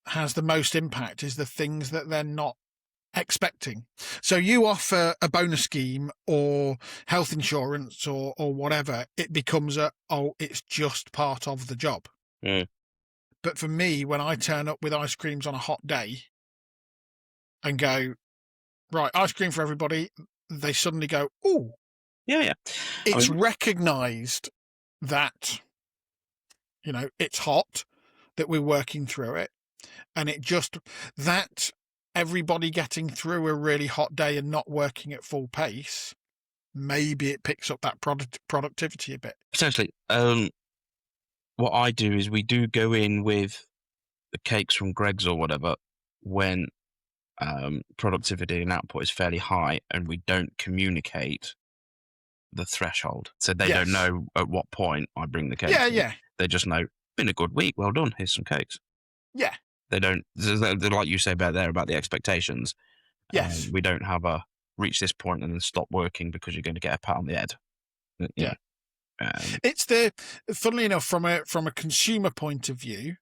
has the most impact is the things that they're not expecting. So you offer a bonus scheme or health insurance or whatever, it becomes it's just part of the job. Yeah. But for me, when I turn up with ice creams on a hot day and go, right, ice cream for everybody, they suddenly go, oh, yeah. It's recognised that, it's hot, that we're working through it. And it just, that everybody getting through a really hot day and not working at full pace, maybe it picks up that productivity a bit. Potentially. What I do is we do go in with the cakes from Greg's or whatever, when productivity and output is fairly high and we don't communicate the threshold. So they don't know at what point I bring the cakes. Yeah. They just know, been a good week, well done, here's some cakes. Yeah. They don't, they're like you say about the expectations. Yes. We don't have a reach this point and then stop working because you're going to get a pat on the head. Yeah. It's funnily enough, from a consumer point of view,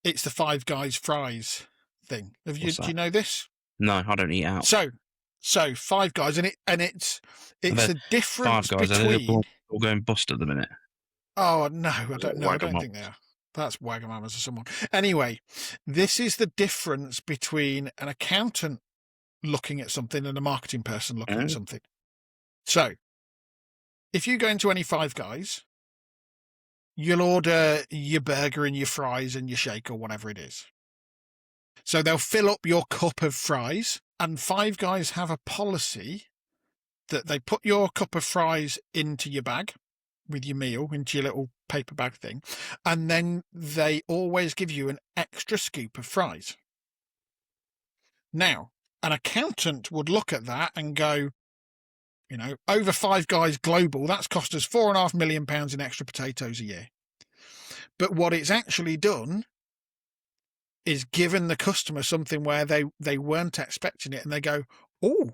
it's the Five Guys fries thing. Do you know this? No, I don't eat out. So Five Guys, and it's the difference Five Guys, between. Are they all going bust at the minute? Oh no, I don't know. I don't think they are. That's Wagamamas or someone. Anyway, this is the difference between an accountant looking at something and a marketing person looking at something. So, if you go into any Five Guys, you'll order your burger and your fries and your shake or whatever it is. So they'll fill up your cup of fries, and Five Guys have a policy that they put your cup of fries into your bag with your meal, into your little paper bag thing, and then they always give you an extra scoop of fries. Now, an accountant would look at that and go, over Five Guys Global, that's cost us £4.5 million in extra potatoes a year. But what it's actually done is given the customer something where they weren't expecting it, and they go, oh,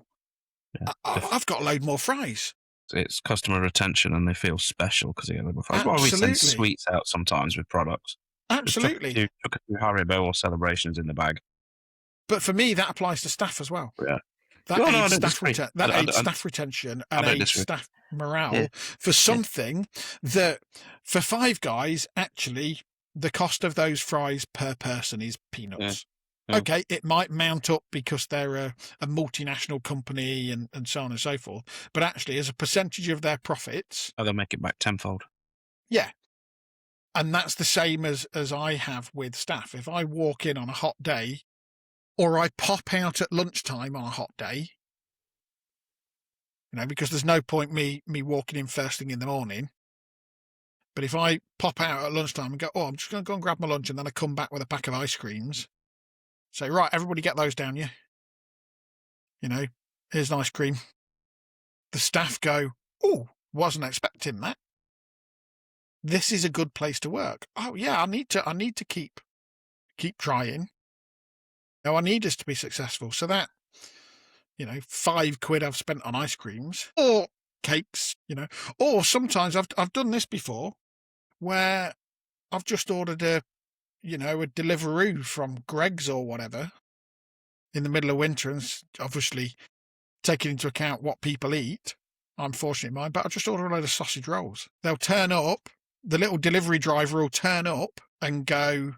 yeah, I've got a load more fries. It's customer retention, and they feel special because they get more fries. Well, we send sweets out sometimes with products. Absolutely. Took a few Haribo or celebrations in the bag. But for me, that applies to staff as well. Yeah. That aids staff retention and aids staff morale for something that, for Five Guys, actually, the cost of those fries per person is peanuts. Yeah. Okay, it might mount up because they're a multinational company and so on and so forth, but actually, as a percentage of their profits... they'll make it back tenfold. Yeah. And that's the same as I have with staff. If I walk in on a hot day, or I pop out at lunchtime on a hot day, because there's no point me walking in first thing in the morning. But if I pop out at lunchtime and go, I'm just going to go and grab my lunch, and then I come back with a pack of ice creams, say, right, everybody get those down, yeah? Here's an ice cream. The staff go, wasn't expecting that. This is a good place to work. Oh yeah, I need to keep trying. I need us to be successful. So that, £5 I've spent on ice creams or cakes, or sometimes I've done this before where I've just ordered a Deliveroo from Greg's or whatever in the middle of winter, and obviously taking into account what people eat. I'm fortunate in mine, but I just ordered a load of sausage rolls. They'll turn up, the little delivery driver will turn up and go,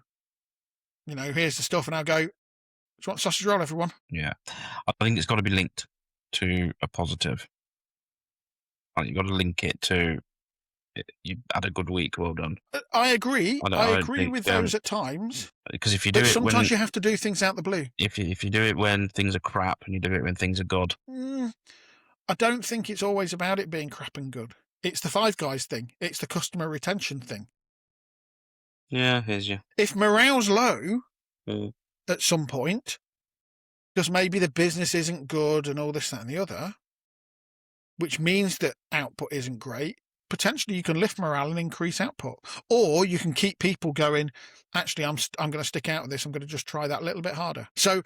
here's the stuff, and I'll go, do you want sausage roll, everyone? Yeah. I think it's got to be linked to a positive. I think you've got to link it to, you had a good week, well done. I agree. I agree with those at times. Because if you do it sometimes you have to do things out the blue. If you do it when things are crap and you do it when things are good. I don't think it's always about it being crap and good. It's the Five Guys thing. It's the customer retention thing. Yeah, here's you. If morale's low at some point, because maybe the business isn't good and all this, that and the other, which means that output isn't great, potentially you can lift morale and increase output. Or you can keep people going, actually, I'm going to stick out with this. I'm going to just try that a little bit harder. So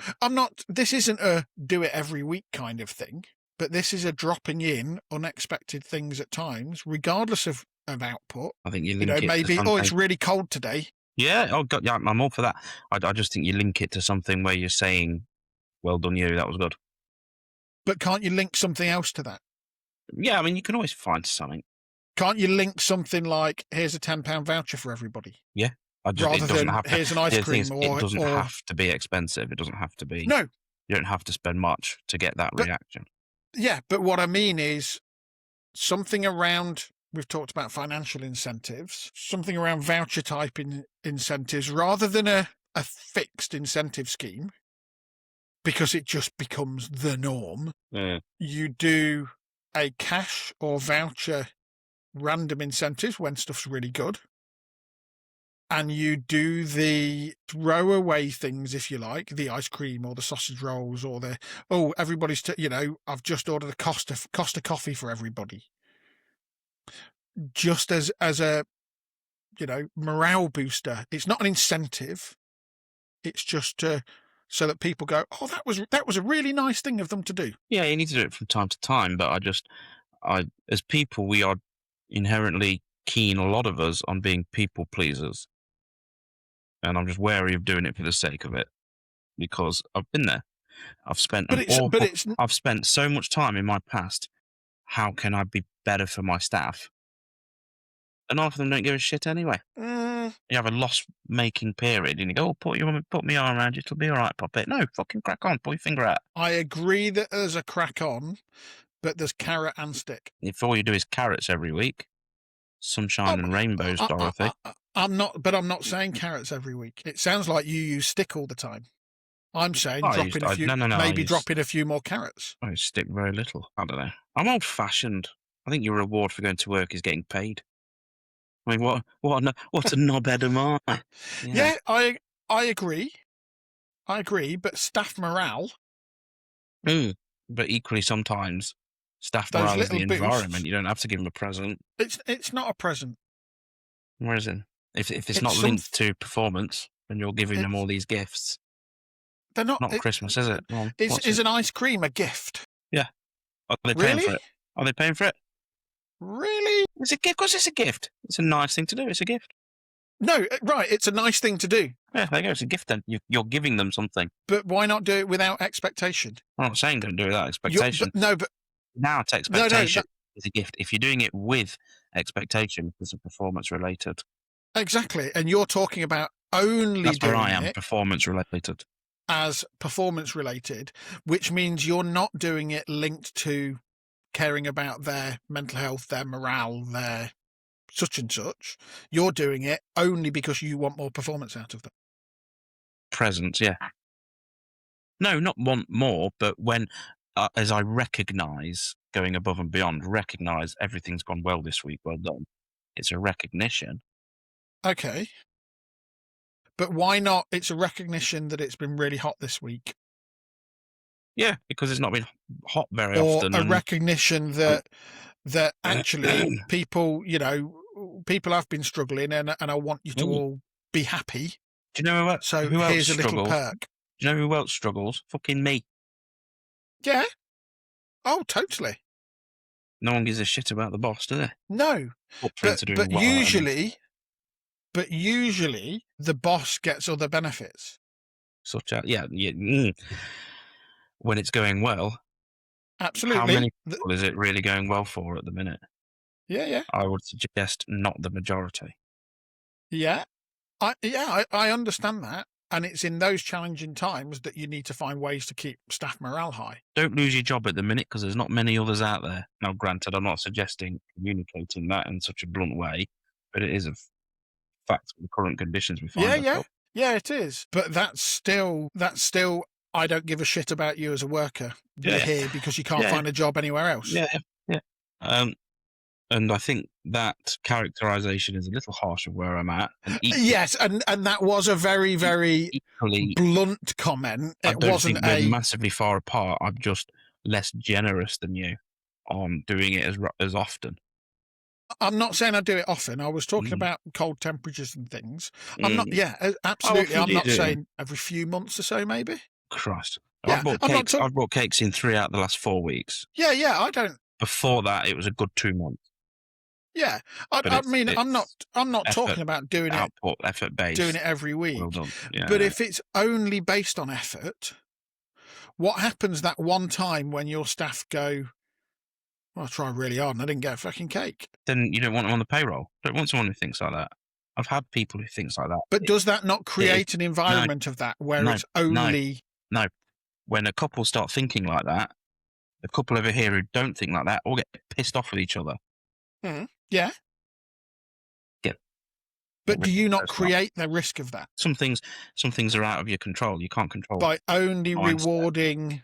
this isn't a do it every week kind of thing, but this is a dropping in unexpected things at times, regardless of output. I think you link it maybe, to it's really cold today. Yeah, God, yeah, I'm all for that. I just think you link it to something where you're saying, well done you, that was good. But can't you link something else to that? Yeah, I mean, you can always find something. Can't you link something like, here's a £10 voucher for everybody? Yeah. Rather than here's an ice cream. It doesn't have to be expensive. It doesn't have to be. No. You don't have to spend much to get that reaction. Yeah, but what I mean is something around, we've talked about financial incentives, something around voucher type incentives rather than a fixed incentive scheme, because it just becomes the norm. Yeah. You do a cash or voucher random incentives when stuff's really good, and you do the throwaway things, if you like, the ice cream or the sausage rolls or the, everybody's, I've just ordered a Costa coffee for everybody. Just as a, morale booster. It's not an incentive. It's just so that people go, oh, that was a really nice thing of them to do. Yeah, you need to do it from time to time, but as people, we are inherently keen, a lot of us, on being people pleasers. And I'm just wary of doing it for the sake of it, because I've been there. I've spent I've spent so much time in my past. How can I be better for my staff? And half of them don't give a shit anyway. You have a loss-making period, and you go, put my arm around you, it'll be all right, puppet. No, fucking crack on, pull your finger out. I agree that there's a crack on, but there's carrot and stick. If all you do is carrots every week, sunshine and rainbows, Dorothy. I'm not saying carrots every week. It sounds like you use stick all the time. I'm saying dropping a few more carrots. I stick very little. I don't know. I'm old-fashioned. I think your reward for going to work is getting paid. I mean, what a knobhead am I? Yeah, I agree. I agree, but staff morale. But equally, sometimes staff morale is the environment. You don't have to give them a present. It's not a present. Where is it? If it's not linked to performance, and you're giving them all these gifts, they're not. Not Christmas, is it? Well, is an ice cream a gift? Yeah. Are they paying for it? Are they paying for it? Really? It's a gift. Of course, it's a gift. It's a nice thing to do. It's a gift. No, right. It's a nice thing to do. Yeah, there you go. It's a gift then. You're giving them something. But why not do it without expectation? I'm not saying don't do it without expectation. But now it's expectation is a gift. If you're doing it with expectation, it's a performance related. Exactly. And you're talking about only That's doing where I am, it performance related. As performance related, which means you're not doing it linked to caring about their mental health, their morale, their such and such. You're doing it only because you want more performance out of them. Presence, yeah. No, not want more, but when, as I recognise, going above and beyond, recognise everything's gone well this week, well done. It's a recognition. Okay. But why not? It's a recognition that it's been really hot this week. Yeah, because it's not been hot very often. Or a recognition that actually people have been struggling, and I want you to all be happy. Do you know who else here's struggles? A little perk. Do you know who else struggles? Fucking me. Yeah. Oh, totally. No one gives a shit about the boss, do they? No. But usually the boss gets other benefits. Such as, when it's going well. Absolutely. How many people is it really going well for at the minute? Yeah. I would suggest not the majority. Yeah. I understand that. And it's in those challenging times that you need to find ways to keep staff morale high. Don't lose your job at the minute, because there's not many others out there. Now, granted, I'm not suggesting communicating that in such a blunt way, but it is a fact of the current conditions we find ourselves. Yeah, it is. But that's still, I don't give a shit about you as a worker. You're here because you can't find a job anywhere else. Yeah. And I think that characterization is a little harsh of where I'm at. Yes, and that was a very, very blunt comment. I don't think we're massively far apart. I'm just less generous than you on doing it as often. I'm not saying I do it often. I was talking about cold temperatures and things. I'm not. Yeah, absolutely. I'm not saying every few months or so, maybe. Christ, yeah, I've brought cakes in 3 out of the last 4 weeks. Yeah. I don't. Before that, it was a good 2 months. Yeah, I mean, I'm not talking about doing effort based, doing it every week. Well done. Yeah. But if it's only based on effort, what happens that one time when your staff go, well, I tried really hard and I didn't get a fucking cake? Then you don't want them on the payroll. Don't want someone who thinks like that. I've had people who thinks like that. But does that not create an environment of that where it's only... No. When a couple start thinking like that, the couple over here who don't think like that all get pissed off with each other. Yeah. But do you not create the risk of that? Some things are out of your control. You can't control by only rewarding,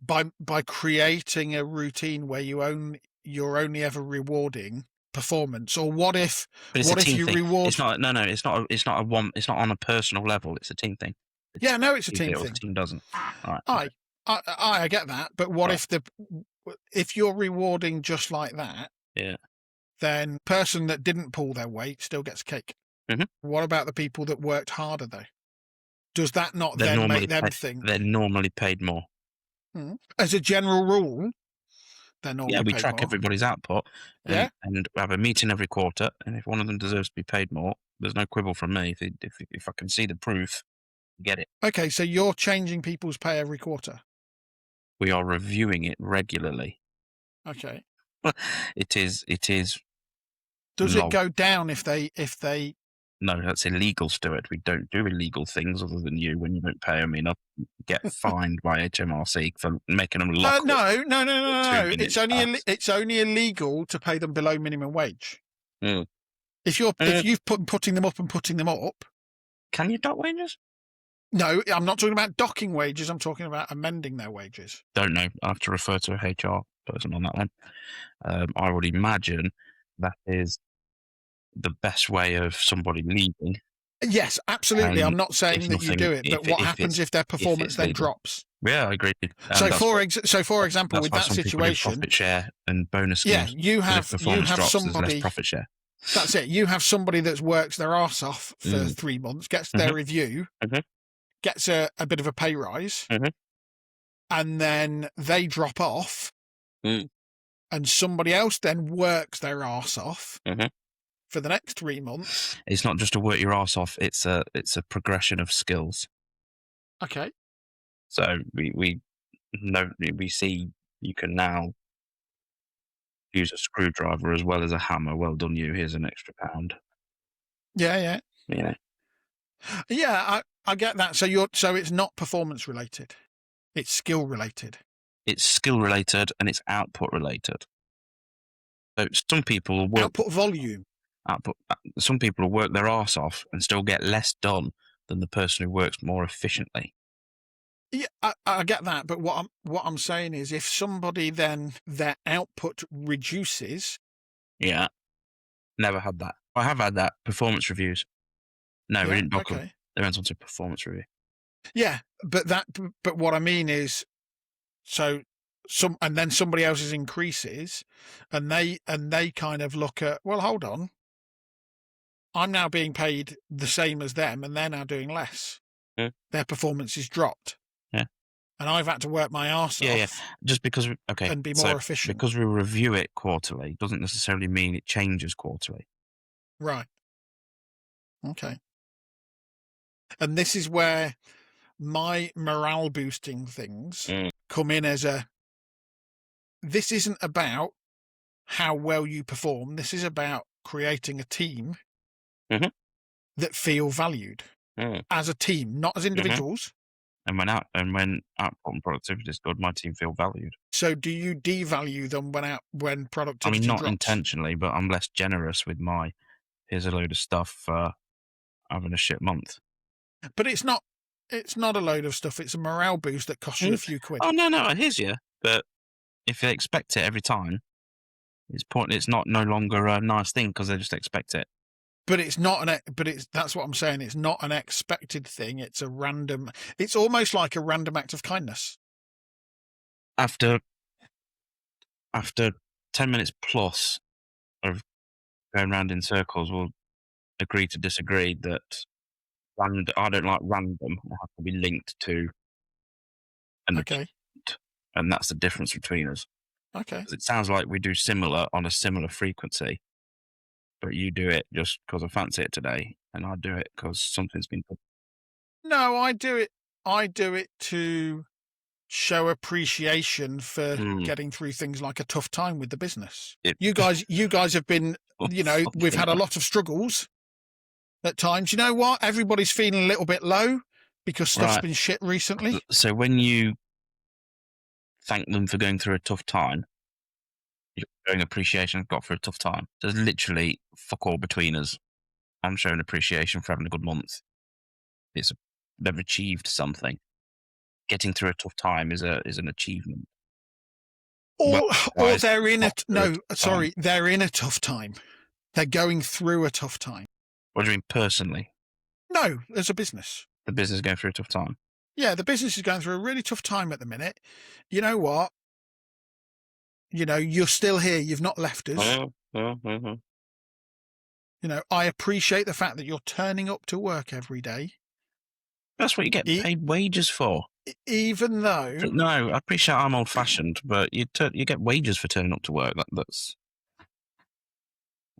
by creating a routine where you're only ever rewarding performance? Or what if But it's a team you thing. reward? It's not. No, it's not. It's not on a personal level. It's a team thing. Yeah, no, it's a team Or the thing. team doesn't. All right. I get that, but what Right. if you're rewarding just like that? Yeah. Then person that didn't pull their weight still gets cake. Mhm. What about the people that worked harder though? Does that not They're then normally make them think? they're normally paid more. As a general rule, they're normally Yeah, we paid track more. everybody's output, Yeah. and we have a meeting every quarter. And if one of them deserves to be paid more, there's no quibble from me. If I can see the proof, get it. Okay, so you're changing people's pay every quarter. We are reviewing it regularly. Okay. It is. Does Log. it go down if they? No, that's illegal, Stuart. We don't do illegal things other than you. When you don't pay them enough, you get fined by HMRC for making them lock up. No. 2 minutes past. It's only illegal to pay them below minimum wage. Mm. If you've putting them up and putting them up. Can you dock wages? No, I'm not talking about docking wages. I'm talking about amending their wages. Don't know. I have to refer to a HR person on that one. I would imagine that is the best way of somebody leaving. Yes, absolutely. I'm not saying that you do it, but what happens if their performance then drops? Yeah, I agree. So for example, with that situation, profit share and bonus schemes. Yeah, you have somebody. Less profit share. That's it. You have somebody that works their arse off for 3 months, gets their review, gets a bit of a pay rise, and then they drop off, and somebody else then works their arse off for the next 3 months. It's not just to work your arse off; it's a progression of skills. Okay. So we see you can now use a screwdriver as well as a hammer. Well done, you. Here's an extra £1. Yeah. You know. Yeah, I get that. So it's not performance related; it's skill related. It's skill related and it's output related. So some people will work output volume. Some people will work their arse off and still get less done than the person who works more efficiently. Yeah, I get that, but what I'm saying is, if somebody then their output reduces. Yeah, never had that. I have had that. Performance reviews. No, we didn't dock them. They went on to performance review. Yeah, but what I mean is, and then somebody else's increases, and they kind of look at, well, hold on, I'm now being paid the same as them, and they're now doing less. Yeah. Their performance is dropped. Yeah. And I've had to work my arse off. Yeah. Just because and be more efficient. Because we review it quarterly doesn't necessarily mean it changes quarterly. Right. Okay. And this is where my morale boosting things come in as this isn't about how well you perform. This is about creating a team that feel valued as a team, not as individuals. And when output and productivity is good, my team feel valued. So do you devalue them when productivity drops? Not intentionally, but I'm less generous with here's a load of stuff for having a shit month. But it's not a load of stuff. It's a morale boost that costs you a few quid. Oh, no, I hear you. But if they expect it every time, it's no longer a nice thing because they just expect it. But it's not that's what I'm saying. It's not an expected thing. It's a random. It's almost like a random act of kindness. After 10 minutes plus of going round in circles, we'll agree to disagree that I don't like random. It has to be linked to an achievement, and that's the difference between us. Okay. It sounds like we do similar on a similar frequency, but you do it just because I fancy it today, and I do it because something's been put. No, I do it to show appreciation for getting through things like a tough time with the business. You guys have been, we've had a lot of struggles at times. You know what? Everybody's feeling a little bit low because stuff's been shit recently. So when you thank them for going through a tough time, you're showing appreciation I've got for a tough time. There's literally fuck all between us. I'm showing appreciation for having a good month. They've achieved something. Getting through a tough time is an achievement. or they're in they're in a tough time. They're going through a tough time. What do you mean personally? No, as a business. The business is going through a tough time. Yeah, the business is going through a really tough time at the minute. You know what? You know, you're still here. You've not left us. Mm-hmm. You know, I appreciate the fact that you're turning up to work every day. That's what you get paid wages for. Even though... No, I appreciate I'm old-fashioned, but you get wages for turning up to work. That's...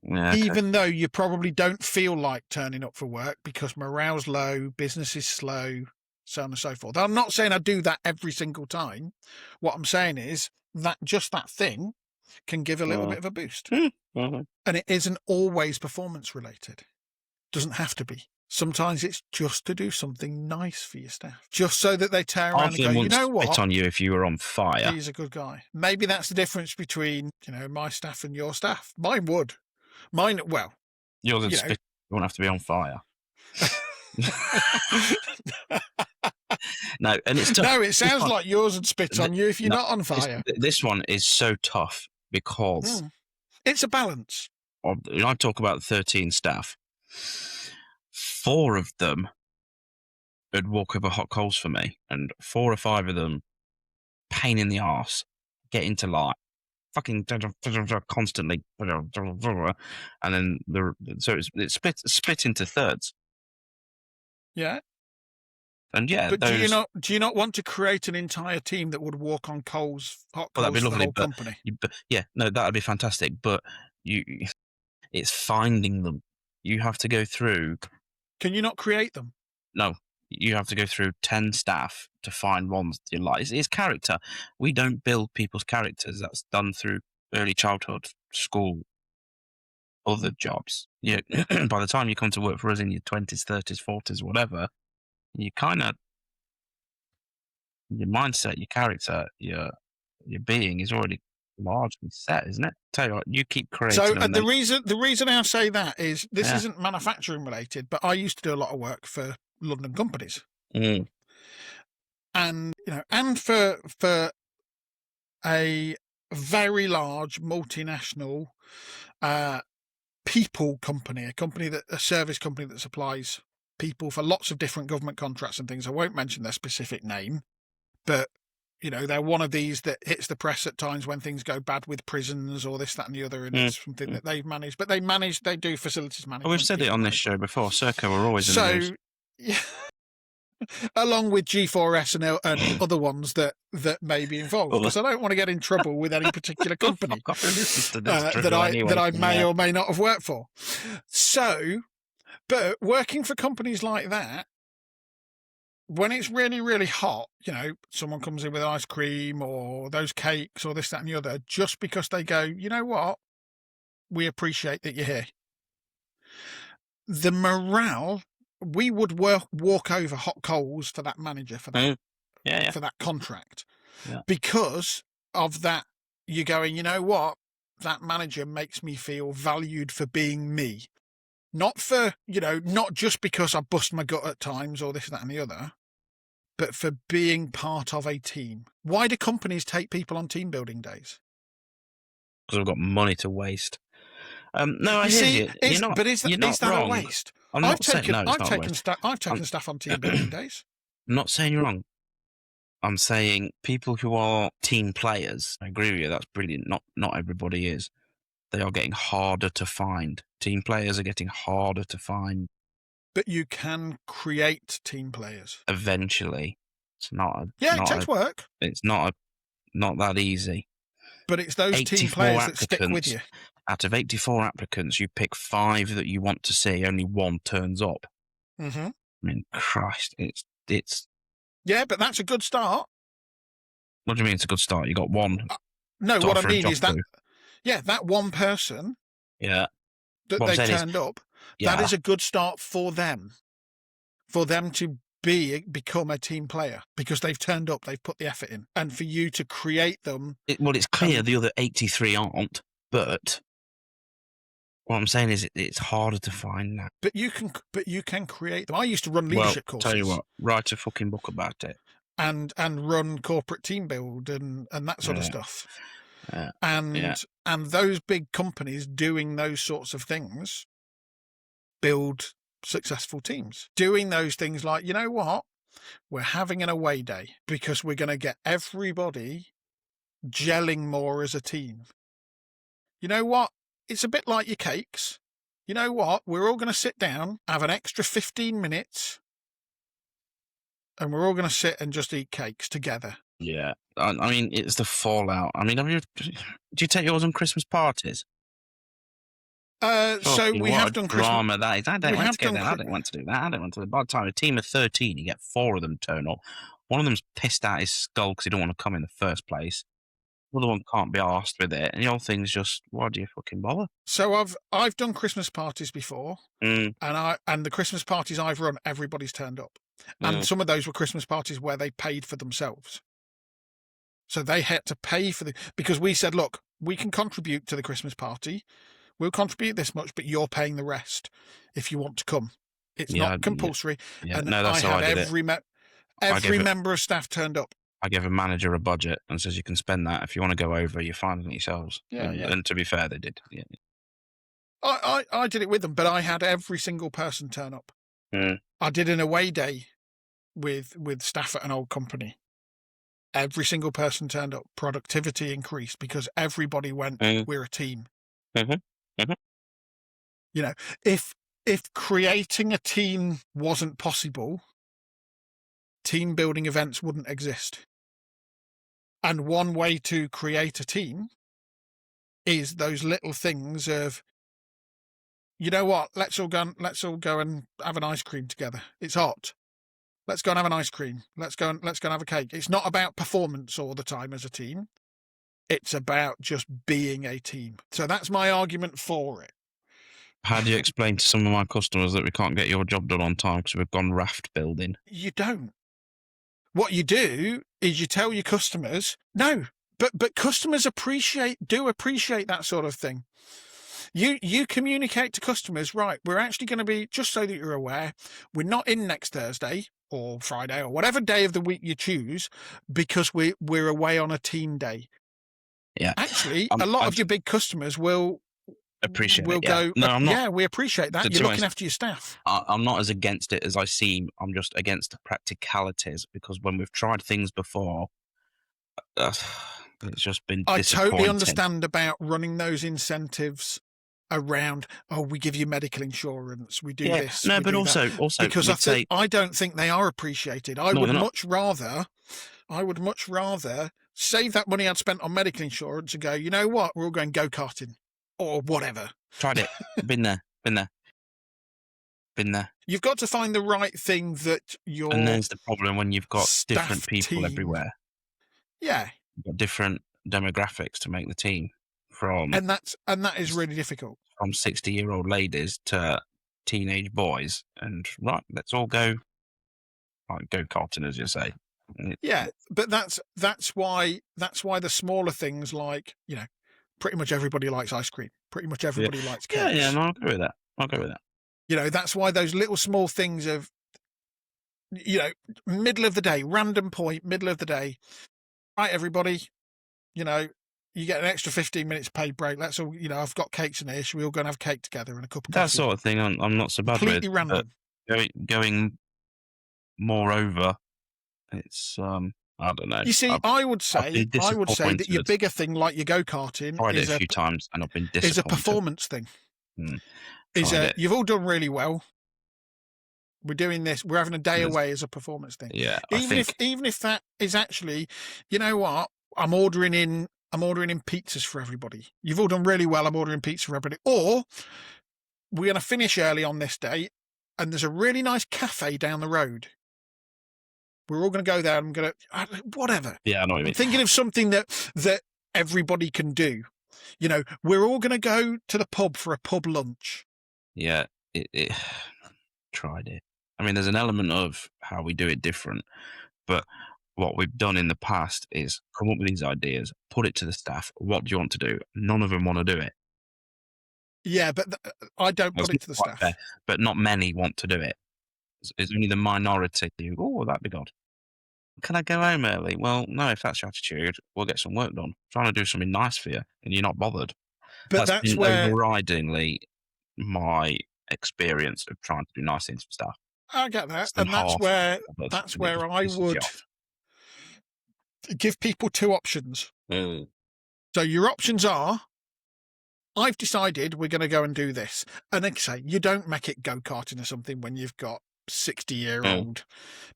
Yeah, okay. Even though you probably don't feel like turning up for work because morale's low, business is slow, so on and so forth. I'm not saying I do that every single time. What I'm saying is that just that thing can give a little bit of a boost. Mm-hmm. And it isn't always performance related. Doesn't have to be. Sometimes it's just to do something nice for your staff, just so that they turn around and go, you know what? Spit on you if you were on fire. He's a good guy. Maybe that's the difference between, you know, my staff and your staff. Mine would. Mine, well. Yours would spit. You won't have to be on fire. No, and it's tough. No, it sounds like yours would spit on you if you're not on fire. This one is so tough because it's a balance. I talk about 13 staff. 4 of them would walk over hot coals for me, and 4 or 5 of them, pain in the arse, get into like fucking constantly, and then so it's split into thirds. Yeah. And yeah, but do you not want to create an entire team that would walk on hot coals that'd be lovely, for the whole company? No, that'd be fantastic. But it's finding them. You have to go through. Can you not create them? No, you have to go through 10 staff to find ones you like. It's character. We don't build people's characters. That's done through early childhood, school, other jobs. By the time you come to work for us in your 20s, 30s, 40s, whatever, you kind of, your mindset, your character, your being is already largely set, isn't it? Tell you what, you keep creating. So the reason I say that is this isn't manufacturing related, but I used to do a lot of work for London companies, and and for a very large multinational people company, a service company that supplies people for lots of different government contracts and things. I won't mention their specific name, but they're one of these that hits the press at times when things go bad with prisons or this, that, and the other, and it's something that they've managed. But they do facilities management. We've said it on this show before. Serco are always in the news. Yeah, along with G4S and other ones that may be involved, because I don't want to get in trouble with any particular company that I may or may not have worked for. So, but working for companies like that, when it's really, really hot, someone comes in with ice cream or those cakes or this, that, and the other, just because they go, you know what, we appreciate that you're here. The morale, we would walk over hot coals for that manager, for that, for that contract, because of that. You're going, you know what, that manager makes me feel valued for being me. Not for, not just because I bust my gut at times or this, that, and the other, but for being part of a team. Why do companies take people on team building days? Because we've got money to waste. No, I hear you. But is that wrong. A waste? I've taken staff on team building days. I'm not saying you're wrong. I'm saying people who are team players, I agree with you, that's brilliant. Not everybody is. They are getting harder to find. Team players are getting harder to find. But you can create team players. Eventually. It takes work. It's not that easy. But it's those team players that stick with you. Out of 84 applicants, you pick 5 that you want to see, only 1 turns up. Mm-hmm. I mean, Christ, it's... Yeah, but that's a good start. What do you mean it's a good start? You got 1? No, what I mean is that... Yeah, that 1 person that they turned up, that is a good start for them. For them to become a team player, because they've turned up, they've put the effort in. And for you to create them... it's clear the other 83 aren't, but what I'm saying is it's harder to find now. But you can create them. I used to run leadership courses. Tell you what, write a fucking book about it. And run corporate team build and that sort of stuff. And those big companies doing those sorts of things build successful teams. Doing those things like, you know what? We're having an away day because we're going to get everybody gelling more as a team. You know what? It's a bit like your cakes. You know what? We're all going to sit down, have an extra 15 minutes, and we're all going to sit and just eat cakes together. Yeah. I mean, it's the fallout. I mean, do you take yours on Christmas parties? So we have done drama that is. I don't want to go there. I don't want to do that. I don't want to. By the time a team of 13, you get 4 of them turn up. One of them's pissed out his skull because he don't want to come in the first place. The other one can't be arsed with it, and the whole thing's just, why do you fucking bother? So I've done Christmas parties before, and the Christmas parties I've run, everybody's turned up, and some of those were Christmas parties where they paid for themselves. So they had to pay for because we said, look, we can contribute to the Christmas party. We'll contribute this much, but you're paying the rest if you want to come. It's not compulsory. Yeah. And no, that's how I did every member of staff turned up. I give a manager a budget and says you can spend that. If you want to go over, you're finding it yourselves. And to be fair, they did. Yeah. I did it with them, but I had every single person turn up. I did an away day with staff at an old company. Every single person turned up. Productivity increased because everybody went, we're a team. You know, if creating a team wasn't possible, team building events wouldn't exist. And one way to create a team is those little things of, you know what, let's all go and have an ice cream together. It's hot. Let's go and have an ice cream. Let's go and have a cake. It's not about performance all the time as a team. It's about just being a team. So that's my argument for it. How do you explain to some of my customers that we can't get your job done on time because we've gone raft building? You don't. What you do is you tell your customers, no, but customers do appreciate that sort of thing. You communicate to customers, right, we're actually going to be, just so that you're aware, we're not in next Thursday or Friday or whatever day of the week you choose because we're away on a team day. Yeah. Actually, a lot of your big customers will appreciate it. Go, no, I'm not. Yeah, we appreciate that. You're looking after your staff. I'm not as against it as I seem. I'm just against the practicalities because when we've tried things before, it's just been disappointing. I totally understand about running those incentives around, we give you medical insurance, we do this. No, but also because I don't think they are appreciated. I would much rather save that money I'd spent on medical insurance and go, you know what, we're all going go-karting or whatever. Tried it. Been there. You've got to find the right thing that you're. And there's the problem when you've got different people everywhere. Yeah. You've got different demographics to make the team and that is really difficult. From 60-year-old ladies to teenage boys, and right, let's all go karting, as you say. Yeah, but that's why the smaller things, like, you know, pretty much everybody likes ice cream. Pretty much everybody likes cakes. Yeah, no, I'll go with that. You know, that's why those little small things of, you know, middle of the day, random point, middle of the day. Right, everybody, you know, you get an extra 15 minutes paid break. Let's all, you know, I've got cakes in here. Should we all go and have cake together and a cup of coffee? That sort of thing I'm not so bad with. Completely random. Going moreover, it's, I don't know. You see, I would say that your bigger thing, like your go-karting, tried it a few times and I've been disappointed. Is a performance thing. You've all done really well. We're doing this. We're having a day away as a performance thing. Yeah. Even if that is actually, you know what, I'm ordering in pizzas for everybody. You've all done really well. I'm ordering pizza for everybody. Or we're going to finish early on this day, and there's a really nice cafe down the road. We're all going to go there. I'm going to whatever. Yeah, I know what you mean. I'm thinking of something that everybody can do. You know, we're all going to go to the pub for a pub lunch. Yeah, it tried it. I mean, there's an element of how we do it different, but what we've done in the past is come up with these ideas, put it to the staff. What do you want to do? None of them want to do it. Yeah, but I don't put it to the staff. Fair, but not many want to do it. It's only the minority who, that'd be good. Can I go home early? Well, no, if that's your attitude, we'll get some work done. I'm trying to do something nice for you, and you're not bothered. But That's that's been where overridingly my experience of trying to do nice things for staff. I get that, Less than and half bothered, that's and it where just I pisses you would off. give people two options. Mm. So your options are, I've decided we're going to go and do this. And then say, you don't make it go-karting or something when you've got 60-year-old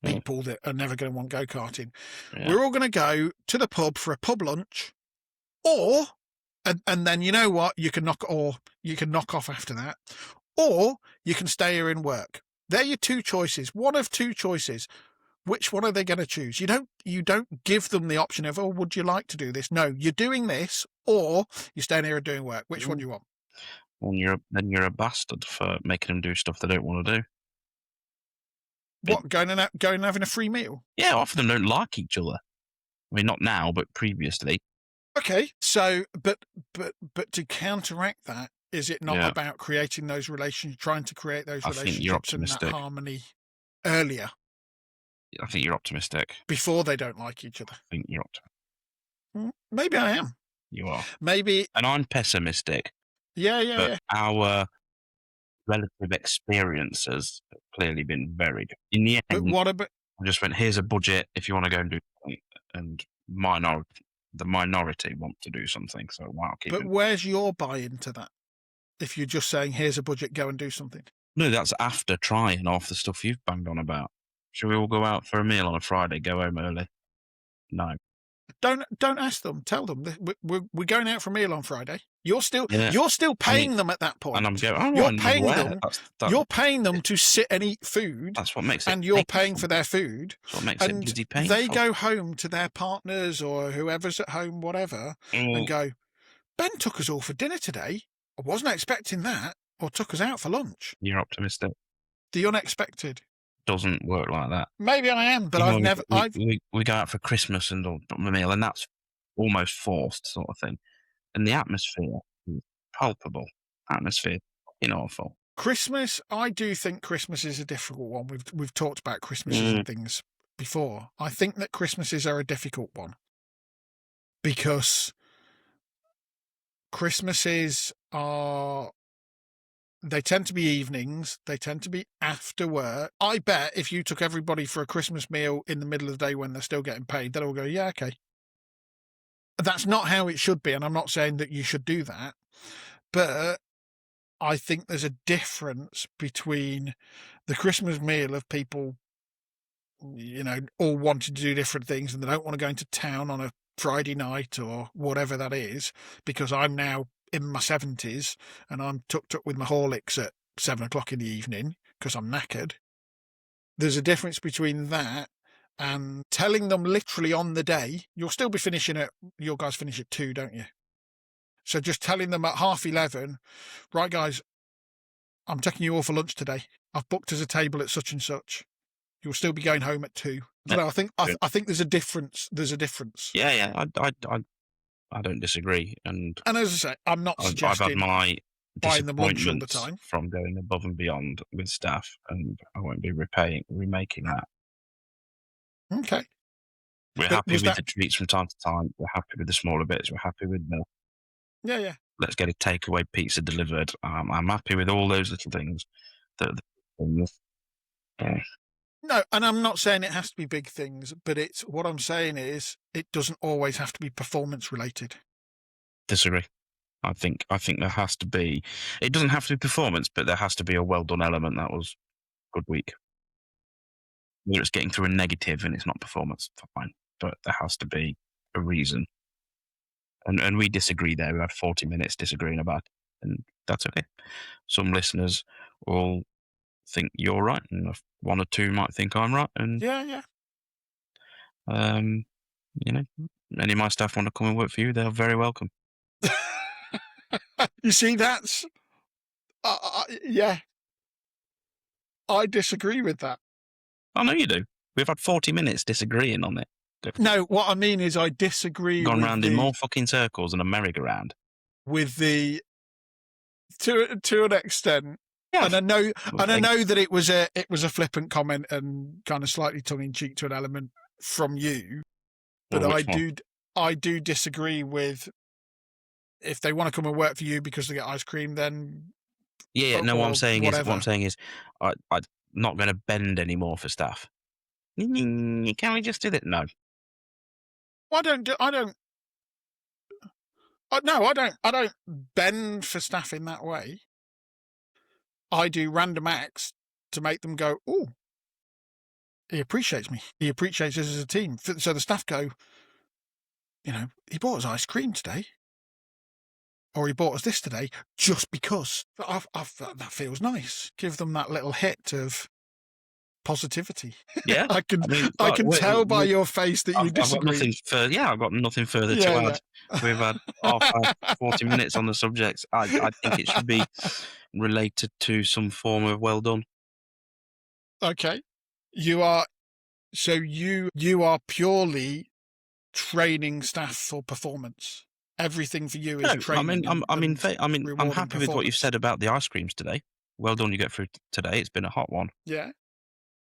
people that are never going to want go-karting. Yeah. We're all going to go to the pub for a pub lunch, or, and then you know what, you can knock off after that, or you can stay here and work. They're your two choices. One of two choices. Which one are they going to choose? You don't give them the option of, oh, would you like to do this? No, you're doing this, or you're staying here and doing work. Which one do you want? Well, you're a bastard for making them do stuff they don't want to do. What, going and having a free meal? Yeah, half of them don't like each other. I mean, not now, but previously. Okay, so but to counteract that, is it not Yeah. about creating those relationships, trying to create those I think you're relationships and that optimistic. harmony earlier I think you're optimistic. before they don't like each other? I think you're optimistic. Maybe I am. You are. Maybe. And I'm pessimistic. Yeah. But our relative experiences have clearly been varied. In the But end, what about? I just went, here's a budget if you want to go and do something. And the minority want to do something. So why not keep But it? where's your buy-in to that? If you're just saying, here's a budget, go and do something. No, that's after trying half the stuff you've banged on about. Should we all go out for a meal on a Friday, go home early? No. Don't ask them. Tell them we're going out for a meal on Friday. You're still Yeah. paying them at that point. And I'm going, oh, You're I'm paying aware. them. That, You're paying them to sit and eat food, that's what makes it. and you're paying painful. for their food. That's what makes it And bloody painful. they go home to their partners or whoever's at home, whatever, and go, Ben took us all for dinner today. I wasn't expecting that, or took us out for lunch. You're optimistic. The unexpected. Doesn't work like that. Maybe I am, but I've never. We go out for Christmas and a meal, and that's almost forced sort of thing. And the atmosphere is palpable. Atmosphere, awful. Christmas, I do think Christmas is a difficult one. We've talked about Christmases and things before. I think that Christmases are a difficult one because Christmases they tend to be evenings. They tend to be after work. I bet if you took everybody for a Christmas meal in the middle of the day when they're still getting paid, they'll all go, yeah, okay. That's not how it should be, and I'm not saying that you should do that, but I think there's a difference between the Christmas meal of people, all wanting to do different things, and they don't want to go into town on a Friday night or whatever that is, because I'm now in my 70s and I'm tucked up with my Horlicks at 7 o'clock in the evening because I'm knackered. There's a difference between that and telling them literally on the day. You'll still be finishing your guys finish at 2, don't you? So just telling them at 11:30, right, guys, I'm taking you all for lunch today. I've booked us a table at such and such. You'll still be going home at 2. I think there's a difference. There's a difference. Yeah. I don't disagree. And as I say, I'm not suggesting I've had my buying them lunch all the disappointments time from going above and beyond with staff, and I won't be remaking that. Okay. We're happy with the treats from time to time. We're happy with the smaller bits. We're happy with the let's get a takeaway pizza delivered. I'm happy with all those little things. No, and I'm not saying it has to be big things, but what I'm saying is it doesn't always have to be performance related. Disagree. I think there has to be. It doesn't have to be performance, but there has to be a well done element. That was a good week. Whether it's getting through a negative and it's not performance, fine. But there has to be a reason. And we disagree there. We had 40 minutes disagreeing about it, and that's okay. Some listeners will think you're right, and one or two might think I'm right. And yeah. Any of my staff want to come and work for you, they're very welcome. You see, that's yeah. I disagree with that. I know you do. We've had 40 minutes disagreeing on it. No, what I mean is I disagree. Gone round in more fucking circles than a merry-go-round. With to an extent. Yeah, and I know that it was a flippant comment and kind of slightly tongue in cheek to an element. from you, but Well, I which one? do disagree with if they want to come and work for you because they get ice cream, then Yeah. No, what I'm saying whatever. is, I'm not going to bend anymore for staff. Can we just do that? No. I don't bend for staff in that way. I do random acts to make them go, oh, he appreciates me. He appreciates us as a team. So the staff go, he bought us ice cream today. Or he bought us this today just because. That feels nice. Give them that little hit of positivity. Yeah. I can tell by your face that you disagree. I've got nothing further to add. We've had 40 minutes on the subject. I think it should be related to some form of well done. Okay. You are purely training staff for performance. Everything for you is training. I'm happy with what you've said about the ice creams today. Well done, you get through today. It's been a hot one. Yeah.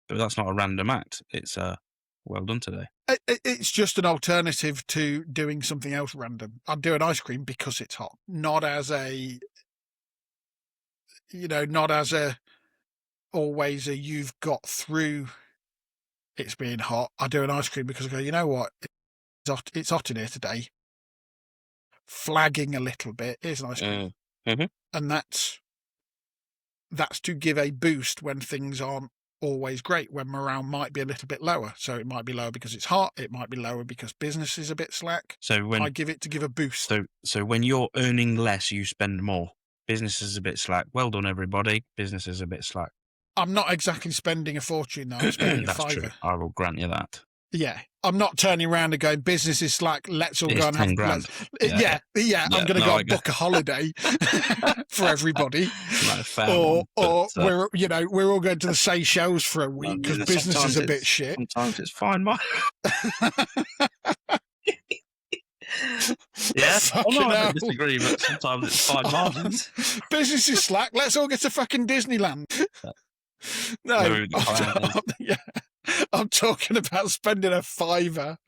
But that's not a random act. It's well done today. It's just an alternative to doing something else random. I'm doing ice cream because it's hot, not as always a you've got through it's being hot. I do an ice cream because I go, you know what? It's hot in here today. Flagging a little bit. Here's an ice cream. Mm-hmm. And that's to give a boost when things aren't always great, when morale might be a little bit lower. So it might be lower because it's hot. It might be lower because business is a bit slack. So when I give it to give a boost. So when you're earning less, you spend more. Business is a bit slack. Well done, everybody. Business is a bit slack. I'm not exactly spending a fortune, though. I'm spending a fiver. True. I will grant you that. Yeah. I'm not turning around and going, business is slack, let's all go and have 10 grand. Yeah. I'm going to go and book a holiday for everybody. We're all going to the Seychelles for a week because business is a bit shit. Sometimes it's fine, Mike. Yeah, I don't disagree, but sometimes it's fine margins. Business is slack, let's all get to fucking Disneyland. No, I'm talking about spending a fiver.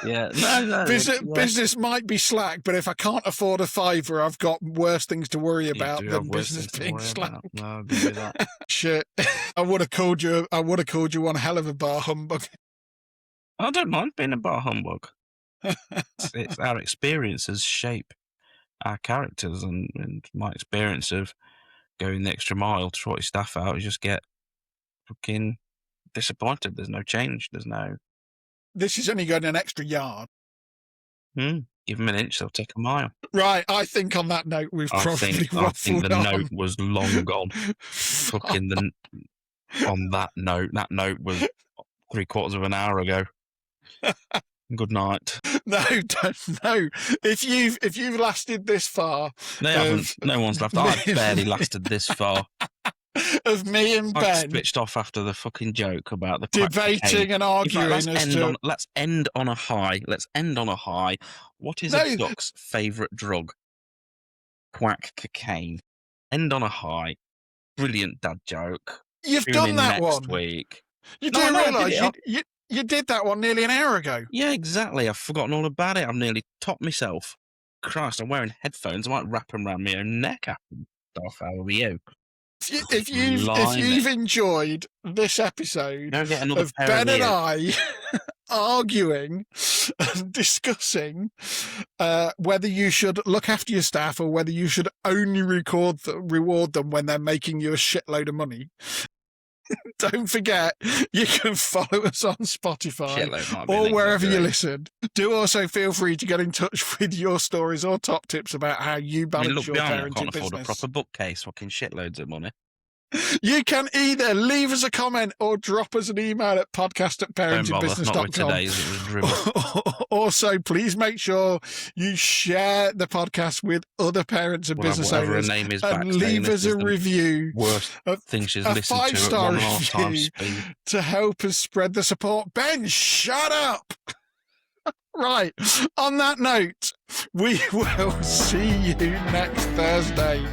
Yeah, no. Business might be slack, but if I can't afford a fiver, I've got worse things to worry about than business being slack. No, I'll give you that. Shit, I would have called you one hell of a bar humbug. I don't mind being a bar humbug. It's our experiences shape our characters, and my experience of going the extra mile to sort your staff out, you just get fucking disappointed. There's no change. This is only going an extra yard. Give them an inch, they'll take a mile. Right, I think on that note we've probably waffled on. I think the note was long gone. Fucking on that note was 3/4 of an hour ago. Good night. No. If you've lasted this far, they haven't. No one's left. I've barely lasted this far. Of me and Ben, I switched off after the fucking joke about the debating and arguing. Let's end on a high. What is a duck's favourite drug? Quack cocaine. End on a high. Brilliant dad joke. You've done that next week. You do realise you did that one nearly an hour ago. Yeah, exactly. I've forgotten all about it. I've nearly topped myself. Christ, I'm wearing headphones. I might wrap them around my own neck after half hour with you. If you've enjoyed this episode of Ben and I arguing and discussing whether you should look after your staff or whether you should only reward them when they're making you a shitload of money, don't forget you can follow us on Spotify or wherever you listen. Do also feel free to get in touch with your stories or top tips about how you balance your parenting business. I can't afford a proper bookcase, fucking shitloads of money. You can either leave us a comment or drop us an email at podcast@parentingbusiness.com. Also, please make sure you share the podcast with other parents and business owners and leave us a review. Worst thing she's listened to at 1.5 times speed to help us spread the support. Ben, shut up! Right, on that note, we will see you next Thursday.